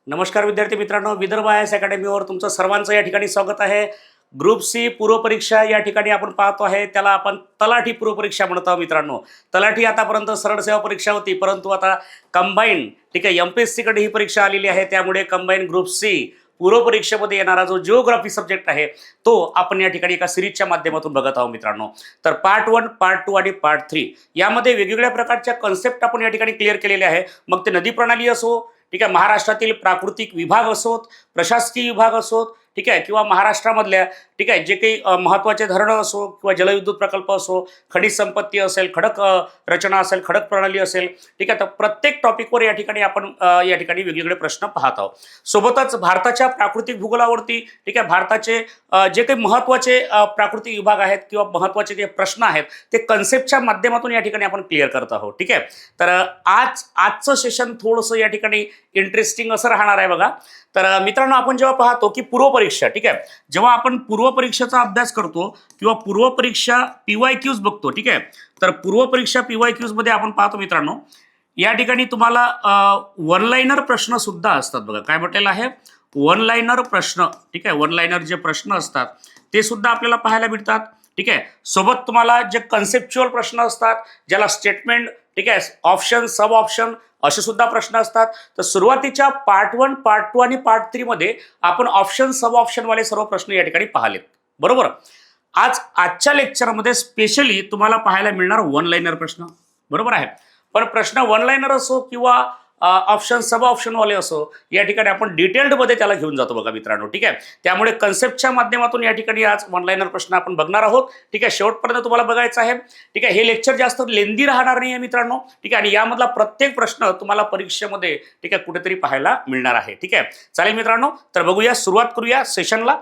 नमस्कार विद्यार्थी मित्रांनो, विदर्भ आयएस अकॅडमीवर तुमचं सर्वांचं या ठिकाणी स्वागत आहे. ग्रुप सी पूर्व परीक्षा या ठिकाणी आपण पाहतो आहे, त्याला आपण तलाठी पूर्व परीक्षा म्हणत आहोत मित्रांनो. तलाठी आतापर्यंत सरळ सेवा परीक्षा होती, परंतु आता कंबाईन ठीक आहे एमपीएससी कडे ही परीक्षा आलेली आहे. त्यामुळे कंबाईन ग्रुप सी पूर्व परीक्षेमध्ये येणारा जो जिओग्राफी सब्जेक्ट आहे तो आपण या ठिकाणी एका सिरीजच्या माध्यमातून बघत आहोत मित्रांनो. तर पार्ट 1, पार्ट 2 आणि पार्ट 3 यामध्ये वेगवेगळ्या प्रकारच्या कन्सेप्ट आपण या ठिकाणी क्लिअर केलेले आहे. मग ते नदी प्रणाली असो, ठीक आहे, महाराष्ट्रातील प्राकृतिक विभाग असोत, प्रशासकीय विभाग असोत, ठीक आहे, किंवा महाराष्ट्रामधल्या ठीक आहे जे काही महत्त्वाचे धरणं असो किंवा जलविद्युत प्रकल्प असो, खनिज संपत्ती असेल, खडक रचना असेल, खडक प्रणाली असेल, ठीक आहे. तर प्रत्येक टॉपिकवर या ठिकाणी आपण या ठिकाणी वेगवेगळे प्रश्न पाहत आहोत. सोबतच भारताच्या प्राकृतिक भूगोलावरती ठीक आहे भारताचे जे काही महत्त्वाचे प्राकृतिक विभाग आहेत किंवा महत्त्वाचे जे प्रश्न आहेत ते कन्सेप्टच्या माध्यमातून या ठिकाणी आपण क्लिअर करत आहोत. ठीक आहे. तर आजचं सेशन थोडंसं या ठिकाणी इंटरेस्टिंग असं राहणार आहे बघा. तर मित्रांनो, आपण जेव्हा पाहतो की पूर्व परीक्षा ठीक आहे, जेव्हा आपण पूर्व परीक्षेचा अभ्यास करतो किंवा पूर्व परीक्षा पीवायक्यूज बघतो, ठीक आहे, तर पूर्व परीक्षा पीवायक्यूज मध्ये आपण पाहतो मित्रांनो, या ठिकाणी तुम्हाला वन लाइनर प्रश्न सुद्धा असतात बघा. काय म्हटलेलं आहे? वन लाइनर प्रश्न. ठीक आहे, वन लाइनर जे प्रश्न असतात ते सुद्धा आपल्याला पाहायला मिळतात. ठीक आहे, सोबत तुम्हाला जे कन्सेप्च्युअल प्रश्न असतात, ज्याला स्टेटमेंट ठीक आहे, ऑप्शन, सब ऑप्शन असे सुद्धा प्रश्न असतात. तर सुरुवातीच्या पार्ट 1, पार्ट 2 आणि पार्ट 3 मध्ये आपण ऑप्शन, सब ऑप्शन वाले सर्व प्रश्न या ठिकाणी पाहिलेत. बरोबर. आजच्या लेक्चरमध्ये स्पेशली तुम्हाला पाहायला मिळणार वन लाइनर प्रश्न. बरोबर आहे. पण प्रश्न वन लाइनर असो किंवा ऑप्शन, सब ऑप्शन वाले असो, या ठिकाणी आपण डिटेल्ड मध्ये त्याला घेऊन जातो बघा मित्रांनो. ठीक आहे, त्यामुळे कन्सेप्टच्या माध्यमातून या ठिकाणी आज वन लाइनर प्रश्न आपण बघणार आहोत. ठीक आहे, शेवटपर्यंत तुम्हाला बघायचं आहे. ठीक आहे, हे लेक्चर जास्त लेंदी राहणार नाही आहे मित्रांनो. ठीक आहे, आणि यामधला प्रत्येक प्रश्न तुम्हाला परीक्षेमध्ये ठीक आहे कुठेतरी पाहायला मिळणार आहे. ठीक आहे, चालेल मित्रांनो. तर बघूया, सुरुवात करूया सेशनला.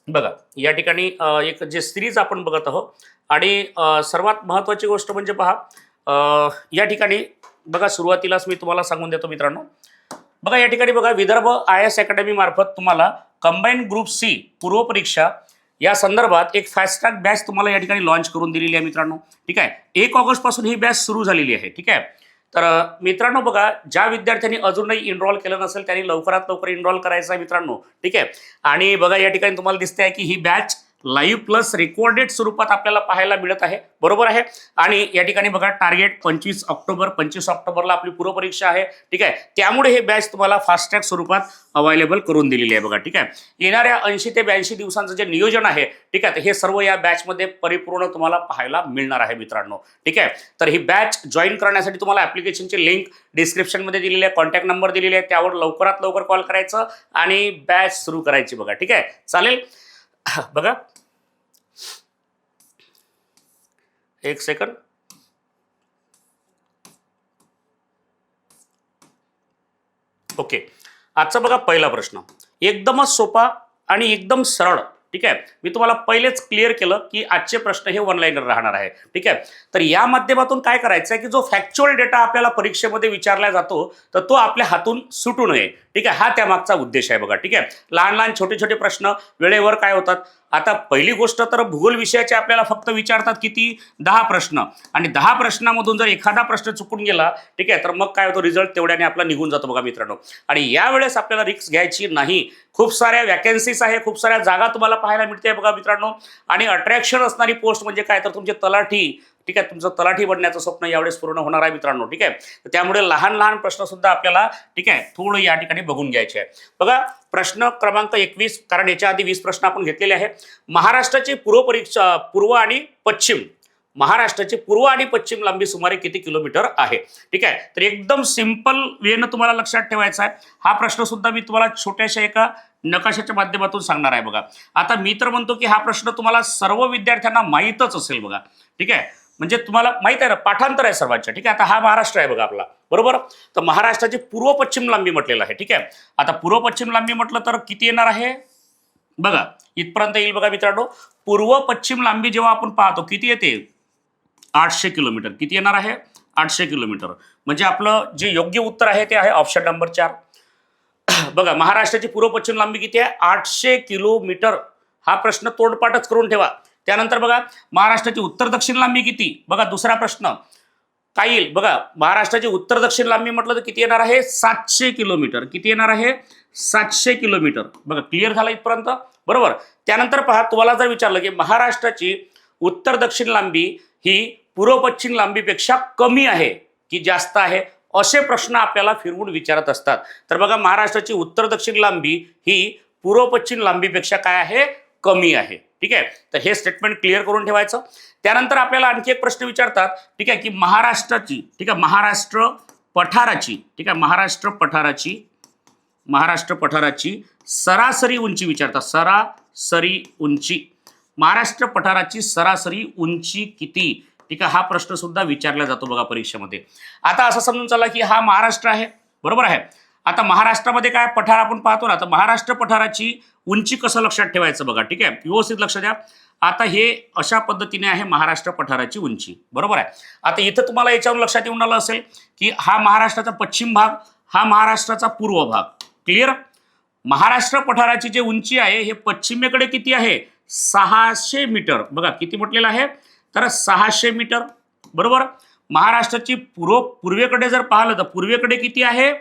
बघा, या ठिकाणी एक जे सिरीज आपण बघत आहोत आणि सर्वात महत्त्वाची गोष्ट म्हणजे पहा, या ठिकाणी बघा सुरुवातीलाच मी तुम्हाला सांगून देतो मित्रांनो. बघा या ठिकाणी बघा, विदर्भ आयएस अकॅडमी मार्फत तुम्हाला कंबाईन ग्रुप सी पूर्व परीक्षा या संदर्भात एक फास्ट ट्रॅक बॅच तुम्हाला या ठिकाणी लॉन्च करून दिलेली आहे मित्रांनो. ठीक आहे, 1 ऑगस्ट पासून ही बॅच सुरू झालेली आहे. ठीक आहे, तर मित्रांनो बघा, ज्या विद्यार्थ्यांनी अजूनही इनरोल केलं नसेल त्यांनी लवकरात लवकर इनरोल करायचं आहे मित्रांनो. ठीक आहे, आणि बघा या ठिकाणी तुम्हाला दिसते आहे की ही बॅच लाईव्ह प्लस रेकॉर्डेड स्वरूपात आपल्याला पाहायला मिळत आहे. बरोबर आहे. आणि या ठिकाणी बघा, टार्गेट 25 ऑक्टोबरला आपली पूर्व परीक्षा आहे. ठीक आहे, त्यामुळे हे बॅच तुम्हाला फास्ट ट्रॅक स्वरूपात अवेलेबल करून दिलेली आहे बघा. ठीक आहे, येणाऱ्या 80 ते 82 दिवसांचं जे नियोजन आहे ठीक आहे, हे सर्व या बॅचमध्ये परिपूर्ण तुम्हाला पाहायला मिळणार आहे मित्रांनो. ठीक आहे, तर ही बॅच जॉईन करण्यासाठी तुम्हाला ऍप्लिकेशनची लिंक डिस्क्रिप्शनमध्ये दिलेली आहे, कॉन्टॅक्ट नंबर दिलेले आहे, त्यावर लवकरात लवकर कॉल करायचं आणि बॅच सुरू करायची बघा. ठीक आहे, चालेल. बघा एक सेकंड. ओके, आजचा बघा पहिला प्रश्न एकदमच सोपा आणि एकदम सरळ. ठीक आहे, मी तुम्हाला पहिलेच क्लिअर केलं की आजचे प्रश्न हे वन लाइनर राहणार आहे. ठीक आहे, तर या माध्यमातून काय करायचं आहे की जो फॅक्च्युअल डेटा आपल्याला परीक्षेमध्ये विचारला जातो तर तो आपल्या हातून सुटू नये. ठीक आहे, हा त्यामागचा उद्देश आहे बघा. ठीक आहे, लहान लहान छोटे छोटे प्रश्न वेळेवर काय होतात. आता पहिली गोष्ट तर भूगोल विषयाचे आपल्याला फक्त विचारतात किती, 10 प्रश्न, आणि 10 प्रश्नामधून जर एखादा प्रश्न चुकून गेला ठीक आहे तर मग काय होतो, रिझल्ट तेवढ्याने आपला निघून जातो बघा मित्रांनो. आणि यावेळेस आपल्याला रिस्क घ्यायची नाही. खूप साऱ्या वॅकन्सीज आहे, खूप साऱ्या जागा तुम्हाला पाहायला मिळते बघा मित्रांनो. आणि अट्रॅक्शन असणारी पोस्ट म्हणजे काय तर तुमचे तलाठी. ठीक आहे, तुमचं तलाठी बनण्याचं स्वप्न यावेळेस पूर्ण होणार आहे मित्रांनो. ठीक आहे, तर त्यामुळे लहान लहान प्रश्न सुद्धा आपल्याला ठीक आहे थोडं या ठिकाणी बघून घ्यायचे आहे. बघा प्रश्न क्रमांक 21, कारण याच्या आधी 20 प्रश्न आपण घेतलेले आहे. महाराष्ट्राची पूर्व आणि पश्चिम, महाराष्ट्राची पूर्व आणि पश्चिम लांबी सुमारे किती किलोमीटर आहे. ठीक आहे, तर एकदम सिंपल वेनं तुम्हाला लक्षात ठेवायचा आहे. हा प्रश्न सुद्धा मी तुम्हाला छोट्याशा एका नकाशाच्या माध्यमातून सांगणार आहे बघा. आता मी तर म्हणतो की हा प्रश्न तुम्हाला सर्व विद्यार्थ्यांना माहीतच असेल बघा. ठीक आहे, म्हणजे तुम्हाला माहित आहे ना, पाठांतर आहे सर्वांच्या. ठीक आहे, आता हा महाराष्ट्र आहे बघा आपला. बरोबर, तर महाराष्ट्राची पूर्व पश्चिम लांबी म्हटलेलं आहे. ठीक आहे, आता पूर्व पश्चिम लांबी म्हटलं तर किती येणार आहे बघा, इथपर्यंत येईल बघा मित्रांनो. पूर्व पश्चिम लांबी जेव्हा आपण पाहतो किती येते, 800 किलोमीटर. किती येणार आहे, 800 किलोमीटर. म्हणजे आपलं जे योग्य उत्तर आहे ते आहे ऑप्शन नंबर 4. बघा, महाराष्ट्राची पूर्व पश्चिम लांबी किती आहे, 800 किलोमीटर. हा प्रश्न तोंडपाठच करून ठेवा. त्यानंतर बघा, महाराष्ट्राची उत्तर दक्षिण लांबी किती, बघा दुसरा प्रश्न. काय बघा, महाराष्ट्राची उत्तर दक्षिण लांबी म्हटलं तर किती येणार आहे? 700 किलोमीटर. किती येणार आहे? 700 किलोमीटर. बघा, क्लिअर झालं इथपर्यंत, बरोबर. त्यानंतर पहा, तुम्हाला जर विचारलं की महाराष्ट्राची उत्तर दक्षिण लांबी ही पूर्व पश्चिम लांबीपेक्षा कमी आहे की जास्त आहे, असे प्रश्न आपल्याला फिरवून विचारत असतात. तर बघा, महाराष्ट्राची उत्तर दक्षिण लांबी ही पूर्व पश्चिम लांबीपेक्षा काय आहे? कमी आहे. ठीक आहे, तर हे स्टेटमेंट क्लिअर करून ठेवायचं. त्यानंतर आपल्याला आणखी एक प्रश्न विचारतात, ठीक आहे, की महाराष्ट्राची, ठीक आहे, महाराष्ट्र पठाराची, ठीक आहे, महाराष्ट्र पठाराची सरासरी उंची विचारतात. सरासरी उंची, महाराष्ट्र पठाराची सरासरी उंची किती? ठीक आहे, हा प्रश्न सुद्धा विचारला जातो बघा परीक्षेमध्ये. आता असं समजून चला की हा महाराष्ट्र आहे, बरोबर आहे. आता महाराष्ट्रामध्ये काय पठार आपण पाहतो ना, तर महाराष्ट्र पठाराची उंची कसं लक्षात ठेवायचं बघा. ठीक आहे, व्यवस्थित लक्ष द्या. आता हे अशा पद्धतीने आहे महाराष्ट्र पठाराची उंची, बरोबर आहे. आता इथं तुम्हाला याच्यावरून लक्षात येऊन आलं असेल की हा महाराष्ट्राचा पश्चिम भाग, हा महाराष्ट्राचा पूर्व भाग. क्लिअर. महाराष्ट्र पठाराची जी उंची आहे हे पश्चिमेकडे किती आहे? 600 मीटर. बघा किती म्हटलेलं आहे, तर 600 मीटर, बरोबर. महाराष्ट्राची पूर्वेकडे जर पाहिलं तर पूर्वेकडे किती आहे?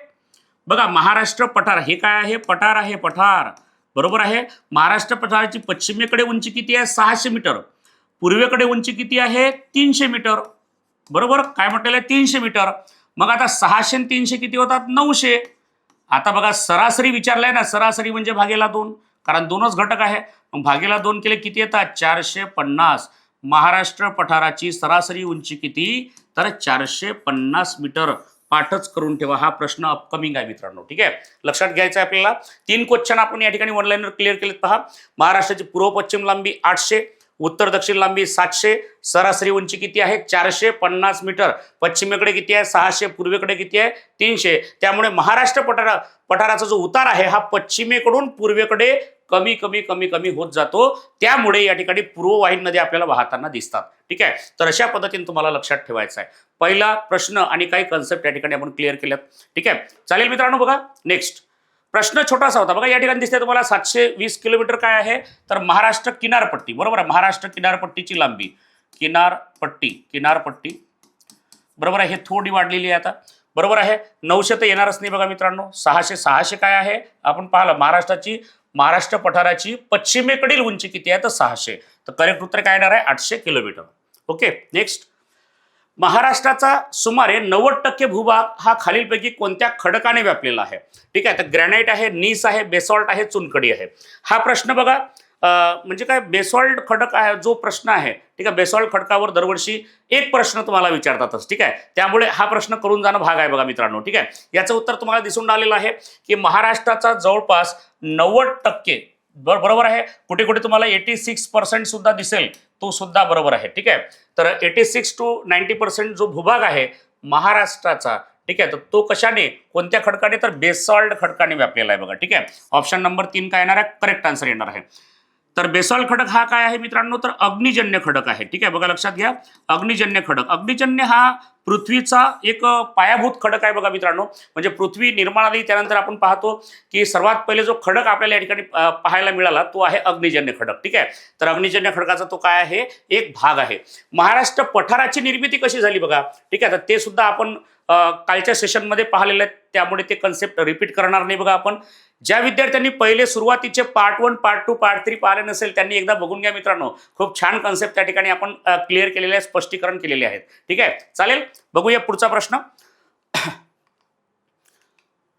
बघा, महाराष्ट्र पठार हे काय आहे? पठार आहे, पठार, बरोबर आहे. महाराष्ट्र पठाराची पश्चिमेकडे उंची किती आहे? 600 मीटर. पूर्वेकडे उंची किती आहे? 300 मीटर, बरोबर. काय म्हटलेलं आहे? 300 मीटर. मग आता 600 आणि 300 किती होतात? 900. आता बघा, सरासरी विचारलाय ना, सरासरी म्हणजे भागेला 2, कारण दोनच घटक आहे. मग भागेला 2 केले किती येतात? 450. महाराष्ट्र पठाराची सरासरी उंची किती? तर 450 मीटर. पाठच करून ठेवा, हा प्रश्न अपकमिंग आहे मित्रांनो. ठीक आहे, लक्षात घ्यायचं आहे आपल्याला. 3 क्वेश्चन आपण या ठिकाणी ऑनलाईनवर क्लिअर केलेत. पहा, महाराष्ट्राची पूर्व पश्चिम लांबी 800, उत्तर दक्षिण लांबी 700, सरासरी उंची किती आहे? 450 मीटर. पश्चिमेकडे किती आहे? 600, पूर्वेकडे किती आहे? 300. त्यामुळे महाराष्ट्र पठाराचा जो उतार आहे हा पश्चिमेकडून पूर्वेकडे कमी कमी कमी कमी होत जातो. त्यामुळे या ठिकाणी पूर्ववाहिनी नद्या आपल्याला वाहताना दिसतात. ठीक आहे, तर अशा पद्धतीने तुम्हाला लक्षात ठेवायचं आहे. पहिला प्रश्न आणि काही कन्सेप्ट या ठिकाणी आपण क्लिअर केल्यात. ठीक आहे, चालेल मित्रांनो. बघा, नेक्स्ट प्रश्न छोटासा होता. बघा, या ठिकाणी दिसते तुम्हाला 720 किलोमीटर काय आहे? तर महाराष्ट्र किनारपट्टी, बरोबर आहे. महाराष्ट्र किनारपट्टीची लांबी, किनारपट्टी, बरोबर आहे. हे थोडी वाढलेली आहे आता, बरोबर आहे. 900 तर येणारच नाही बघा मित्रांनो. 600 काय आहे? आपण पाहिलं, महाराष्ट्र पठाराची पश्चिमेकडील उंची किती आहे? तर 600. तर करेक्ट उत्तर काय येणार आहे? 800 किलोमीटर. Okay, next. महाराष्ट्राचा सुमारे 90% भूभाग हा खालीलपैकी कोणत्या खडकाने व्यापलेला आहे? ठीक आहे, तर ग्रॅनाइट आहे, नीस आहे, बेसॉल्ट आहे, चुनखडी आहे. हा प्रश्न बघा, म्हणजे काय, बेसॉल्ट खडक आहे जो प्रश्न आहे. ठीक आहे, बेसॉल्ट खडकावर दरवर्षी एक प्रश्न तुम्हाला विचारतातच. ठीक आहे, त्यामुळे हा प्रश्न करून जाणं भाग आहे बघा मित्रांनो. ठीक आहे, याचं उत्तर तुम्हाला दिसून आलेलं आहे की महाराष्ट्राचा जवळपास 90%, बरोबर आहे. कुठे कुठे तुम्हाला 86% सुद्धा दिसेल, तो सुद्धा बरोबर आहे. ठीक आहे, तर 86 to 90% जो भूभाग आहे महाराष्ट्राचा, ठीक आहे, तर तो कशाने, कोणत्या खडकाने? तर बेसॉल्ट खडकाने व्यापलेला आहे बघा. ठीक आहे, ऑप्शन नंबर 3 काय येणार आहे? करेक्ट आन्सर येणार आहे. तर बेसॉल्ट खडक हा काय आहे मित्रांनो? तर अग्निजन्य खडक आहे. ठीक आहे, बघा लक्षात घ्या, अग्निजन्य खडक. अग्निजन्य हा पृथ्वीचा एक पायाभूत खडक आहे बघा मित्रांनो. म्हणजे पृथ्वी निर्माण आली त्यानंतर आपण पाहतो की सर्वात पहिले जो खडक आपल्याला या ठिकाणी पाहायला मिळाला तो आहे अग्निजन्य खडक. ठीक आहे, तर अग्निजन्य खडकाचा तो काय आहे? एक भाग आहे. महाराष्ट्र पठाराची निर्मिती कशी झाली बघा. ठीक आहे, तर ते सुद्धा आपण कालच्या सेशनमध्ये पाहिलेलं आहे, त्यामुळे ते कन्सेप्ट रिपीट करणार नाही. बघा, आपण ज्या विद्यार्थ्यांनी पहिले सुरुवातीचे पार्ट 1, पार्ट 2, पार्ट 3 पाहिले नसेल त्यांनी एकदा बघून घ्या मित्रांनो. खूप छान कन्सेप्ट त्या ठिकाणी आपण क्लिअर केलेले आहे, स्पष्टीकरण केलेले आहेत. ठीक आहे, चालेल. बघूया पुढचा प्रश्न.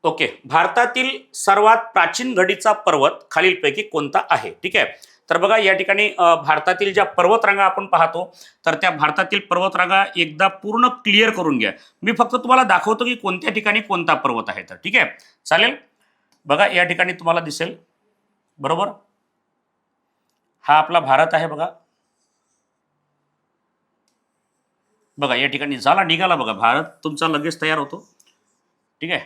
ओके, भारतातील सर्वात प्राचीन घडीचा पर्वत खालीलपैकी कोणता आहे? ठीक आहे, तर बघा या ठिकाणी भारतातील ज्या पर्वतरांगा आपण पाहतो, तर त्या भारतातील पर्वतरांगा एकदा पूर्ण क्लिअर करून घ्या. मी फक्त तुम्हाला दाखवतो की कोणत्या ठिकाणी कोणता पर्वत आहे. तर ठीक आहे, चालेल. बघा या ठिकाणी तुम्हाला दिसेल, बरोबर, हा आपला भारत आहे बघा. बघा या ठिकाणी झाला, निघाला बघा, भारत तुमचा लगेच तयार होतो. ठीक आहे,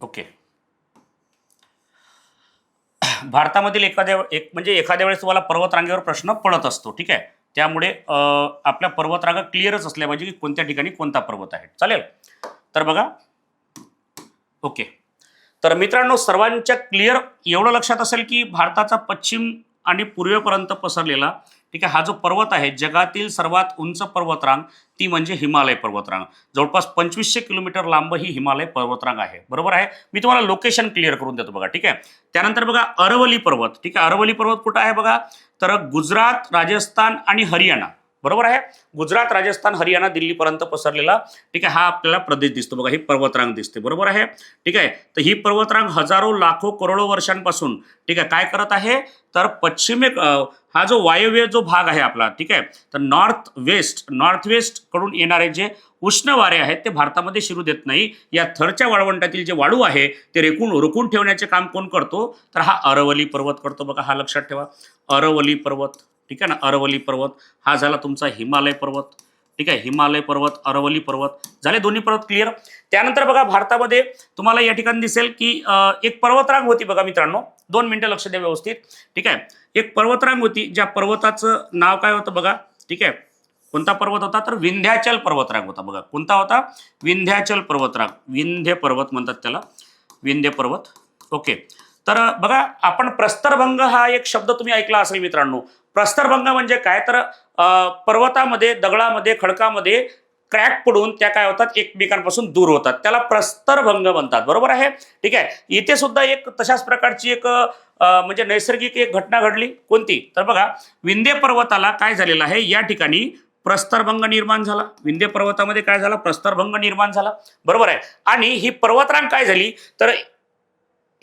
ओके. भारतामधील एखाद्या वेळेस तुम्हाला पर्वतरांगेवर प्रश्न पडत असतो. ठीक आहे, त्यामुळे आपल्या पर्वतरांगा क्लिअरच असल्या पाहिजे की कोणत्या ठिकाणी कोणता पर्वत आहे. चालेल, तर बघा, ओके. तर मित्रांनो, सर्वांच्या क्लिअर एवढं लक्षात असेल की भारताचा पश्चिम आणि पूर्वेपर्यंत पसरलेला, ठीक आहे, हा जो पर्वत आहे जगातील सर्वात उंच पर्वतरांग ती म्हणजे हिमालय पर्वतरांग. जवळपास 2500 किलोमीटर लांब ही हिमालय पर्वतरांग आहे. बरोबर आहे. मी तुम्हाला लोकेशन क्लिअर करून देतो बघा. ठीक आहे, त्यानंतर बघा अरवली पर्वत. ठीक आहे, अरवली पर्वत कुठं आहे बघा, तर गुजरात, राजस्थान आणि हरियाणा. बरोबर आहे, गुजरात, राजस्थान, हरियाणा, दिल्लीपर्यंत पसरलेला ठीक आहे हा आपल्याला प्रदेश दिसतो बघा, ही पर्वतरांग दिसते. बरोबर आहे. ठीक आहे, तर ही पर्वतरांग हजारो लाखो करोडो वर्षांपासून ठीक आहे काय करत आहे, तर हा जो वायव्य जो भाग आहे आपला, ठीक आहे, तर नॉर्थ वेस्ट कडून येणारे जे उष्ण वारे आहेत ते भारतामध्ये शिरू देत नाही. या थरच्या वाळवंटातील जे वाळू आहे ते रोखून ठेवण्याचे काम कोण करतो, तर हा अरवली पर्वत करतो बघा. हा लक्षात ठेवा, अरवली पर्वत. ठीक आहे ना, अरवली पर्वत हा झाला तुमचा हिमालय पर्वत. ठीक आहे, हिमालय पर्वत, अरवली पर्वत झाले दोन्ही पर्वत क्लिअर. त्यानंतर बघा भारतामध्ये तुम्हाला या ठिकाणी दिसेल की एक पर्वतरांग होती बघा मित्रांनो, 2 मिनिटं लक्ष द्या व्यवस्थित. ठीक आहे, एक पर्वतरांग होती ज्या पर्वताचं नाव काय होतं बघा. ठीक आहे, कोणता पर्वत होता, तर विंध्याचल पर्वतरांग होता बघा. कोणता होता, विंध्याचल पर्वतरांग. विंध्य पर्वत म्हणतात त्याला, विंध्य पर्वत. ओके, तर बघा आपण प्रस्तरभंग हा एक शब्द तुम्ही ऐकला असेल मित्रांनो. प्रस्तरभंग म्हणजे काय, तर पर्वतामध्ये, दगडामध्ये, खडकामध्ये क्रॅक पडून त्या काय होतात, एकमेकांपासून दूर होतात, त्याला प्रस्तरभंग म्हणतात. बरोबर आहे. ठीक आहे, इथे सुद्धा एक तशाच प्रकारची एक म्हणजे नैसर्गिक एक घटना घडली. कोणती, तर बघा विंध्य पर्वताला काय झालेलं आहे, या ठिकाणी प्रस्तरभंग निर्माण झाला. विंध्य पर्वतामध्ये काय झाला, प्रस्तरभंग निर्माण झाला. बरोबर आहे. आणि ही पर्वतरांग काय झाली, तर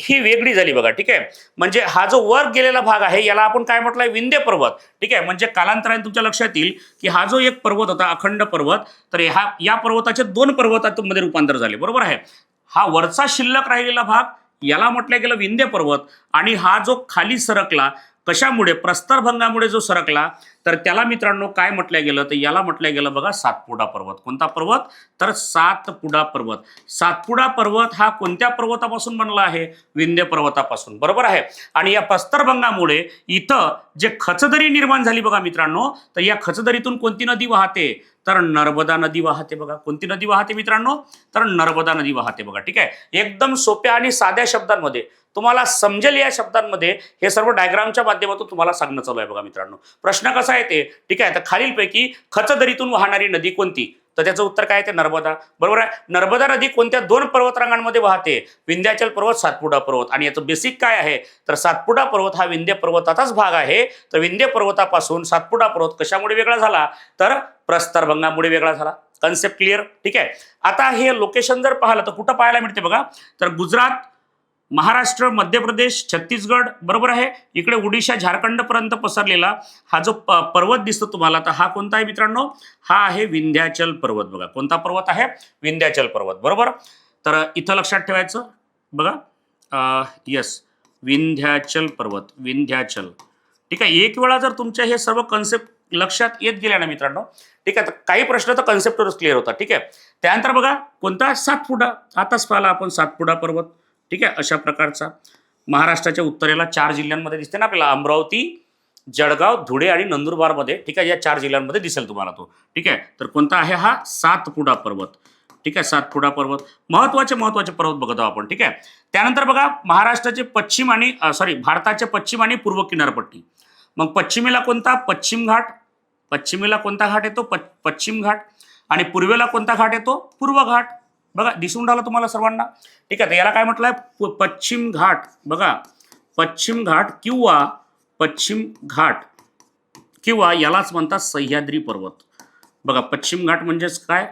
ही वेगळी झाली बघा. ठीक आहे, म्हणजे हा जो वर गेलेला भाग आहे याला आपण काय म्हटलंय, विंध्य पर्वत. ठीक आहे, म्हणजे कालांतराने तुमच्या लक्षात येईल की हा जो एक पर्वत होता अखंड पर्वत, तर या पर्वताचे 2 पर्वतामध्ये रूपांतर झाले. बरोबर आहे. हा वरचा शिल्लक राहिलेला भाग याला म्हटलं गेलं विंध्य पर्वत, आणि हा जो खाली सरकला कशामुळे, प्रस्तरभंगामुळे जो सरकला, तर त्याला मित्रांनो काय म्हटलं गेलं, तर याला म्हटलं गेलं बघा सातपुडा पर्वत. कोणता पर्वत, तर सातपुडा पर्वत. सातपुडा पर्वत हा कोणत्या पर्वतापासून बनला आहे, विंध्य पर्वतापासून. बरोबर आहे. आणि या प्रस्तरभंगामुळे इथं जे खचदरी निर्माण झाली बघा मित्रांनो, तर या खचदरीतून कोणती नदी वाहते, तर नर्मदा नदी वाहते बघा. कोणती नदी वाहते मित्रांनो, तर नर्मदा नदी वाहते बघा. ठीक आहे, एकदम सोप्या आणि साध्या शब्दांमध्ये तुम्हाला समजेल या शब्दांमध्ये हे सर्व डायग्रामच्या माध्यमातून तुम्हाला सांगणं चालू आहे बघा मित्रांनो. प्रश्न कसा आहे ते, ठीक आहे, तर खालीलपैकी खचदरीतून वाहणारी नदी कोणती, तर त्याचं उत्तर काय ते नर्मदा. बरोबर आहे. नर्मदा नदी कोणत्या 2 पर्वतरांगांमध्ये वाहते, विंध्याचल पर्वत, सातपुडा पर्वत. आणि याचं बेसिक काय आहे, तर सातपुडा पर्वत हा विंध्य पर्वताचाच भाग आहे. तर विंध्य पर्वतापासून सातपुडा पर्वत कशामुळे वेगळा झाला, तर प्रस्तरभंगामुळे वेगळा झाला. Concept clear. ठीक आहे, आता हे लोकेशन जर पाहिलं तर कुठं पाहायला मिळते बघा, तर गुजरात, महाराष्ट्र, मध्य प्रदेश, छत्तीसगड. बरोबर आहे. इकडे ओडिशा, झारखंड पर्यंत पसरलेला हा जो पर्वत दिसतो तुम्हाला, तर हा कोणता आहे मित्रांनो, हा आहे विंध्याचल पर्वत बघा. कोणता पर्वत आहे, विंध्याचल पर्वत. बरोबर. तर इथं लक्षात ठेवायचं बघा, यस, विंध्याचल पर्वत, विंध्याचल. ठीक आहे, एक वेळा जर तुमच्या हे सर्व कन्सेप्ट लक्षात येत गेल्या ना मित्रांनो, ठीक आहे, तर काही प्रश्न तर कन्सेप्टवरच क्लिअर होतात. ठीक आहे, त्यानंतर बघा कोणता, सातपुडा. आताच पाहिला आपण सातपुडा पर्वत. ठीक आहे, अशा प्रकारचा महाराष्ट्राच्या उत्तरेला 4 जिल्ह्यांमध्ये दिसते ना आपल्याला, अमरावती, जळगाव, धुळे आणि नंदुरबारमध्ये. ठीक आहे, या 4 जिल्ह्यांमध्ये दिसेल तुम्हाला तो. ठीक आहे, तर कोणता आहे हा, सातपुडा पर्वत. ठीक आहे, सातपुडा पर्वत. महत्वाचे पर्वत बघतो आपण. ठीक आहे, त्यानंतर बघा महाराष्ट्राचे पश्चिम आणि भारताचे पश्चिम आणि पूर्व किनारपट्टी. मग पश्चिमेला कोणता, पश्चिम घाट. पश्चिमेला कोणता घाट येतो, पश्चिम घाट. आणि पूर्वेला कोणता घाट येतो, पूर्व घाट. बघा दिसून राहिलं तुम्हाला सर्वांना. ठीक आहे, याला काय म्हटलंय, पश्चिम घाट. बघा पश्चिम घाट किंवा पश्चिम घाट किंवा यालाच म्हणतात सह्याद्री पर्वत. बघा पश्चिम घाट म्हणजेच काय,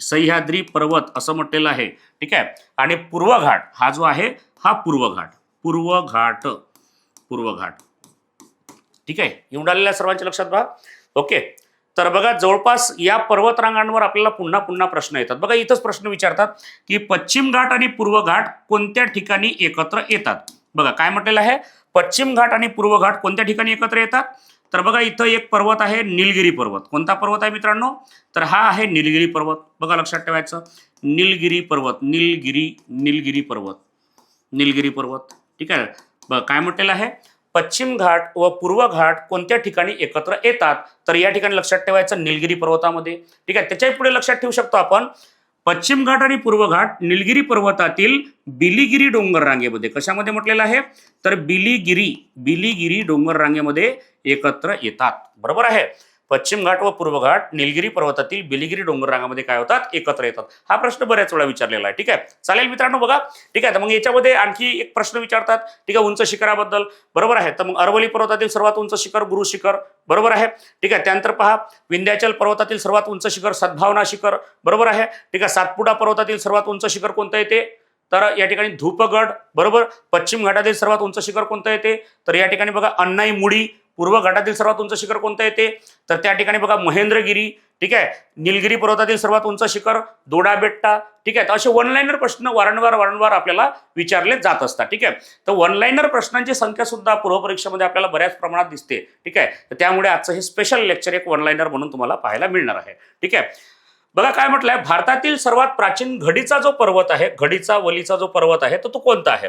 सह्याद्री पर्वत असं म्हटलेलं आहे. ठीक आहे, आणि पूर्व घाट हा जो आहे हा पूर्व घाट. पूर्व घाट, पूर्व घाट. ठीक आहे, येऊन आलेल्या सर्वांच्या लक्षात बघा. ओके, तर बघा जवळपास या पर्वतरांगांवर आपल्याला पुन्हा पुन्हा प्रश्न येतात. बघा इथंच प्रश्न विचारतात की पश्चिम घाट आणि पूर्व घाट कोणत्या ठिकाणी एकत्र येतात. बघा काय म्हटलेलं आहे, पश्चिम घाट आणि पूर्व घाट कोणत्या ठिकाणी एकत्र येतात. तर बघा इथं एक पर्वत आहे निलगिरी पर्वत. कोणता पर्वत आहे मित्रांनो, तर हा आहे निलगिरी पर्वत. बघा लक्षात ठेवायचं, निलगिरी पर्वत, निलगिरी पर्वत, निलगिरी पर्वत. ठीक आहे, बघा काय म्हटलेलं आहे, पश्चिम घाट व पूर्व घाट कोणत्या ठिकाणी एकत्र येतात. तर या ठिकाणी लक्षात ठेवायचं निलगिरी पर्वतामध्ये. ठीक आहे, त्याच्याही पुढे लक्षात ठेवू शकतो आपण, पश्चिम घाट आणि पूर्व घाट निलगिरी पर्वतातील बिलिगिरी डोंगर रांगेमध्ये कशामध्ये म्हटलेलं आहे तर बिलिगिरी डोंगर रांगेमध्ये एकत्र येतात. बरोबर आहे. पश्चिम घाट व पूर्व घाट निलगिरी पर्वतातील बिलिगिरी डोंगर रांगामध्ये काय होतात एकत्र येतात. हा प्रश्न बऱ्याच वेळा विचारलेला आहे. ठीक आहे, चालेल मित्रांनो. बघा, ठीक आहे. तर मग याच्यामध्ये आणखी एक प्रश्न विचारतात. ठीक आहे, उंच शिखराबद्दल. बरोबर आहे. तर मग अरवली पर्वतातील सर्वात उंच शिखर गुरु शिखर. बरोबर आहे. ठीक आहे. त्यानंतर पहा, विंध्याचल पर्वतातील सर्वात उंच शिखर सद्भावना शिखर. बरोबर आहे. ठीक आहे. सातपुडा पर्वतातील सर्वात उंच शिखर कोणतं येते तर या ठिकाणी धूपगड. बरोबर. पश्चिम घाटातील सर्वात उंच शिखर कोणतं येते तर या ठिकाणी बघा अन्नाईमुडी. पूर्व घाटातील सर्वात उंच शिखर कोणतं येते तर त्या ठिकाणी बघा महेंद्रगिरी. ठीक आहे. निलगिरी पर्वतातील सर्वात उंच शिखर दोडाबेट्टा. ठीक आहे. तर असे वन लाईनर प्रश्न वारंवार आपल्याला विचारले जात असतात. ठीक आहे. तर वन लाईनर प्रश्नांची संख्या सुद्धा पूर्व परीक्षेमध्ये आपल्याला बऱ्याच प्रमाणात दिसते. ठीक आहे. तर त्यामुळे आजचं हे स्पेशल लेक्चर एक वन लाईनर म्हणून तुम्हाला पाहायला मिळणार आहे. ठीक आहे. बघा काय म्हटलंय, भारतातील सर्वात प्राचीन घडीचा जो पर्वत आहे, घडीचा वलीचा जो पर्वत आहे तो कोणता आहे.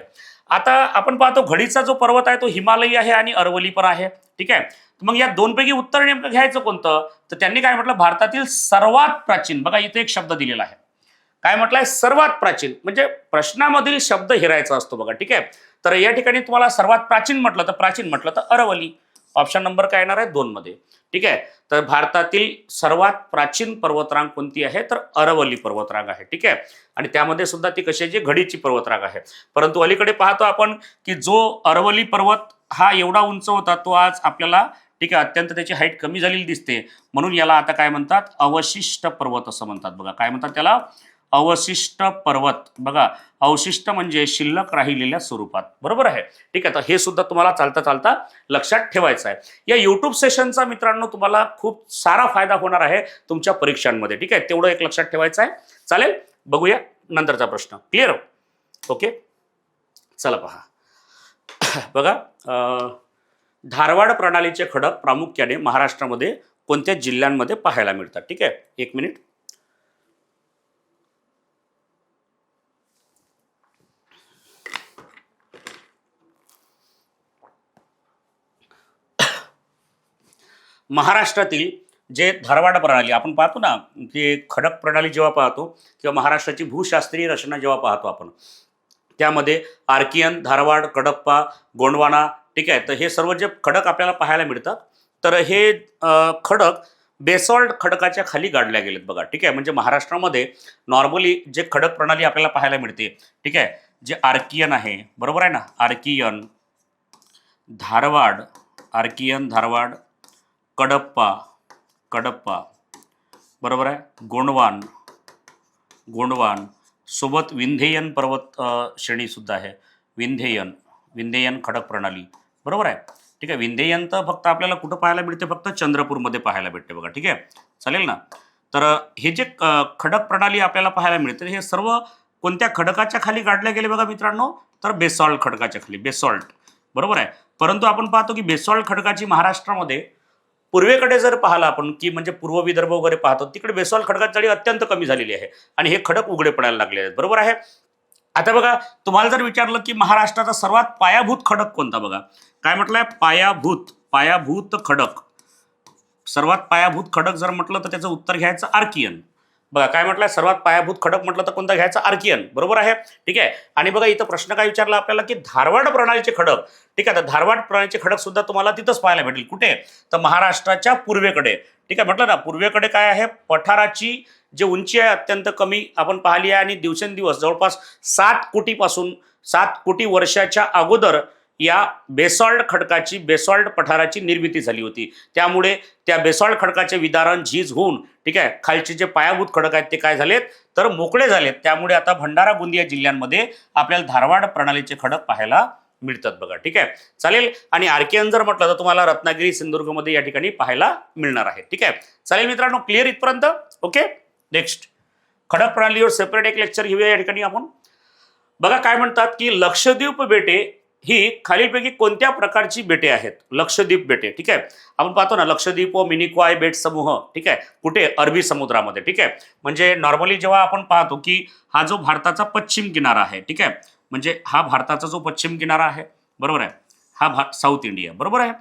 आता आपण पाहतो घडीचा जो पर्वत आहे तो हिमालयी आहे आणि अरवली पण आहे. ठीक आहे. मग या दोनपैकी उत्तर नेमकं घ्यायचं कोणतं तर त्यांनी काय म्हटलं भारतातील सर्वात प्राचीन. बघा इथे एक शब्द दिलेला आहे. काय म्हटलंय सर्वात प्राचीन, म्हणजे प्रश्नामधील शब्द हेरायचा असतो बघा. ठीक आहे. तर या ठिकाणी तुम्हाला सर्वात प्राचीन म्हटलं तर अरवली. ऑप्शन नंबर काय येणार आहे 2 मध्ये. ठीक आहे. तर भारतातील सर्वात प्राचीन पर्वतरांग कोणती आहे तर अरवली पर्वतरांग आहे. ठीक आहे. आणि त्यामध्ये सुद्धा ती कशाची घडीची पर्वतरांग आहे. परंतु अलीकडे पाहतो आपण की जो अरवली पर्वत हा एवढा उंच होता तो आज आपल्याला ठीक आहे अत्यंत त्याची हाईट कमी झालेली दिसते. म्हणून याला आता काय म्हणतात अवशिष्ट पर्वत असं म्हणतात. बघा काय म्हणतात त्याला अवशिष्ट पर्वत. बघा अवशिष्ट म्हणजे शिल्लक राहिलेल्या स्वरूपात. बरोबर आहे. ठीक आहे. तर हे सुद्धा तुम्हाला चालता लक्षात ठेवायचं आहे. या युट्यूब सेशनचा मित्रांनो तुम्हाला खूप सारा फायदा होणार आहे तुमच्या परीक्षांमध्ये. ठीक आहे. तेवढं एक लक्षात ठेवायचं आहे. चालेल, बघूया नंतरचा प्रश्न. क्लिअर. ओके, चला पहा. बघा धारवाड प्रणालीचे खडक प्रामुख्याने महाराष्ट्रामध्ये कोणत्या जिल्ह्यांमध्ये पाहायला मिळतात. ठीक आहे, एक मिनिट. महाराष्ट्रातील जे धारवाड प्रणाली आपण पाहतो ना, जे खडक प्रणाली जेव्हा पाहतो किंवा महाराष्ट्राची भूशास्त्रीय रचना जेव्हा पाहतो आपण त्यामध्ये आर्कियन, धारवाड, कडप्पा, गोंडवाना. ठीक आहे. तर हे सर्व जे खडक आपल्याला पाहायला मिळतात तर हे खडक बेसॉल्ट खडकाच्या खाली गाडल्या गेलेत बघा. ठीक आहे. म्हणजे महाराष्ट्रामध्ये नॉर्मली जे खडक प्रणाली आपल्याला पाहायला मिळते ठीक आहे जे आर्कियन आहे. बरोबर आहे ना, आर्कियन धारवाड कडप्पा बरोबर आहे, गोंडवान सोबत विंध्ययन पर्वत श्रेणी सुद्धा आहे. विंध्ययन खडक प्रणाली. बरोबर आहे. ठीक आहे. विंध्ययन तर फक्त आपल्याला कुठं पाहायला मिळते फक्त चंद्रपूरमध्ये पाहायला भेटते बघा. ठीक आहे, चालेल ना. तर हे जे खडक प्रणाली आपल्याला पाहायला मिळते हे सर्व कोणत्या खडकाच्या खाली गाडल्या गेले बघा मित्रांनो तर बेसॉल्ट खडकाच्या खाली. बेसॉल्ट. बरोबर आहे. परंतु आपण पाहतो की बेसॉल्ट खडकाची महाराष्ट्रामध्ये पूर्वेकडे जर पाहिलं आपण की म्हणजे पूर्व विदर्भ वगैरे पाहतो तिकडे बेसॉल्ट खडकाची जाडी अत्यंत कमी झालेली आहे आणि हे खडक उघडे पडायला लागले आहेत. बरोबर आहे. आता बघा तुम्हाला जर विचारलं की महाराष्ट्राचा सर्वात पायाभूत खडक कोणता बघा काय म्हटलंय पायाभूत खडक. सर्वात पायाभूत खडक जर म्हटलं तर त्याचं उत्तर घ्यायचं आर्कियन. बघा काय म्हटलंय सर्वात पायाभूत खडक म्हटलं तर कोणता घ्यायचा आर्कियन. बरोबर आहे. ठीक आहे. आणि बघा इथं प्रश्न काय विचारला आपल्याला की धारवाड प्रणालीचे खडक. ठीक आहे. तर धारवाड प्रणालीचे खडक सुद्धा तुम्हाला तिथंच पाहायला भेटेल. कुठे तर महाराष्ट्राच्या पूर्वेकडे. ठीक आहे. म्हटलं ना पूर्वेकडे काय आहे पठाराची जे उंची आहे अत्यंत कमी आपण पाहिली आहे आणि दिवसेंदिवस जवळपास 7 कोटी वर्षाच्या अगोदर या बेसॉल्ट खडकाची बेसॉल्ट पठाराची निर्मिती झाली होती. त्यामुळे त्या बेसॉल्ट खडकाचे विदारण झीज होऊन ठीक आहे खालचे जे पायाभूत खडक आहेत ते काय झालेत तर मोकळे झालेत. त्यामुळे आता भंडारा गोंदिया जिल्ह्यांमध्ये आपल्याला धारवाड प्रणालीचे खडक पाहायला मिळतात बघा. ठीक आहे, चालेल. आणि आर्कियन जर म्हटलं तर तुम्हाला रत्नागिरी सिंधुदुर्गमध्ये या ठिकाणी पाहायला मिळणार आहे. ठीक आहे, चालेल मित्रांनो. क्लिअर इथपर्यंत. ओके, नेक्स्ट खडक प्रणालीवर सेपरेट एक लेक्चर घेऊया या ठिकाणी आपण. बघा काय म्हणतात की लक्षद्वीप बेटे ही खालीलपैकी कोणत्या प्रकारची बेटे आहेत. लक्षद्वीप बेटे. ठीक आहे, आपण पाहतो ना लक्षद्वीप व मिनिकॉय बेट समूह. ठीक आहे, कुठे अरबी समुद्रामध्ये. ठीक आहे, म्हणजे नॉर्मली जेव्हा आपण पाहतो की हा जो भारताचा पश्चिम किनारा आहे ठीक आहे म्हणजे हा भारताचा जो पश्चिम किनारा आहे बरोबर आहे हा साऊथ इंडिया. बरोबर आहे.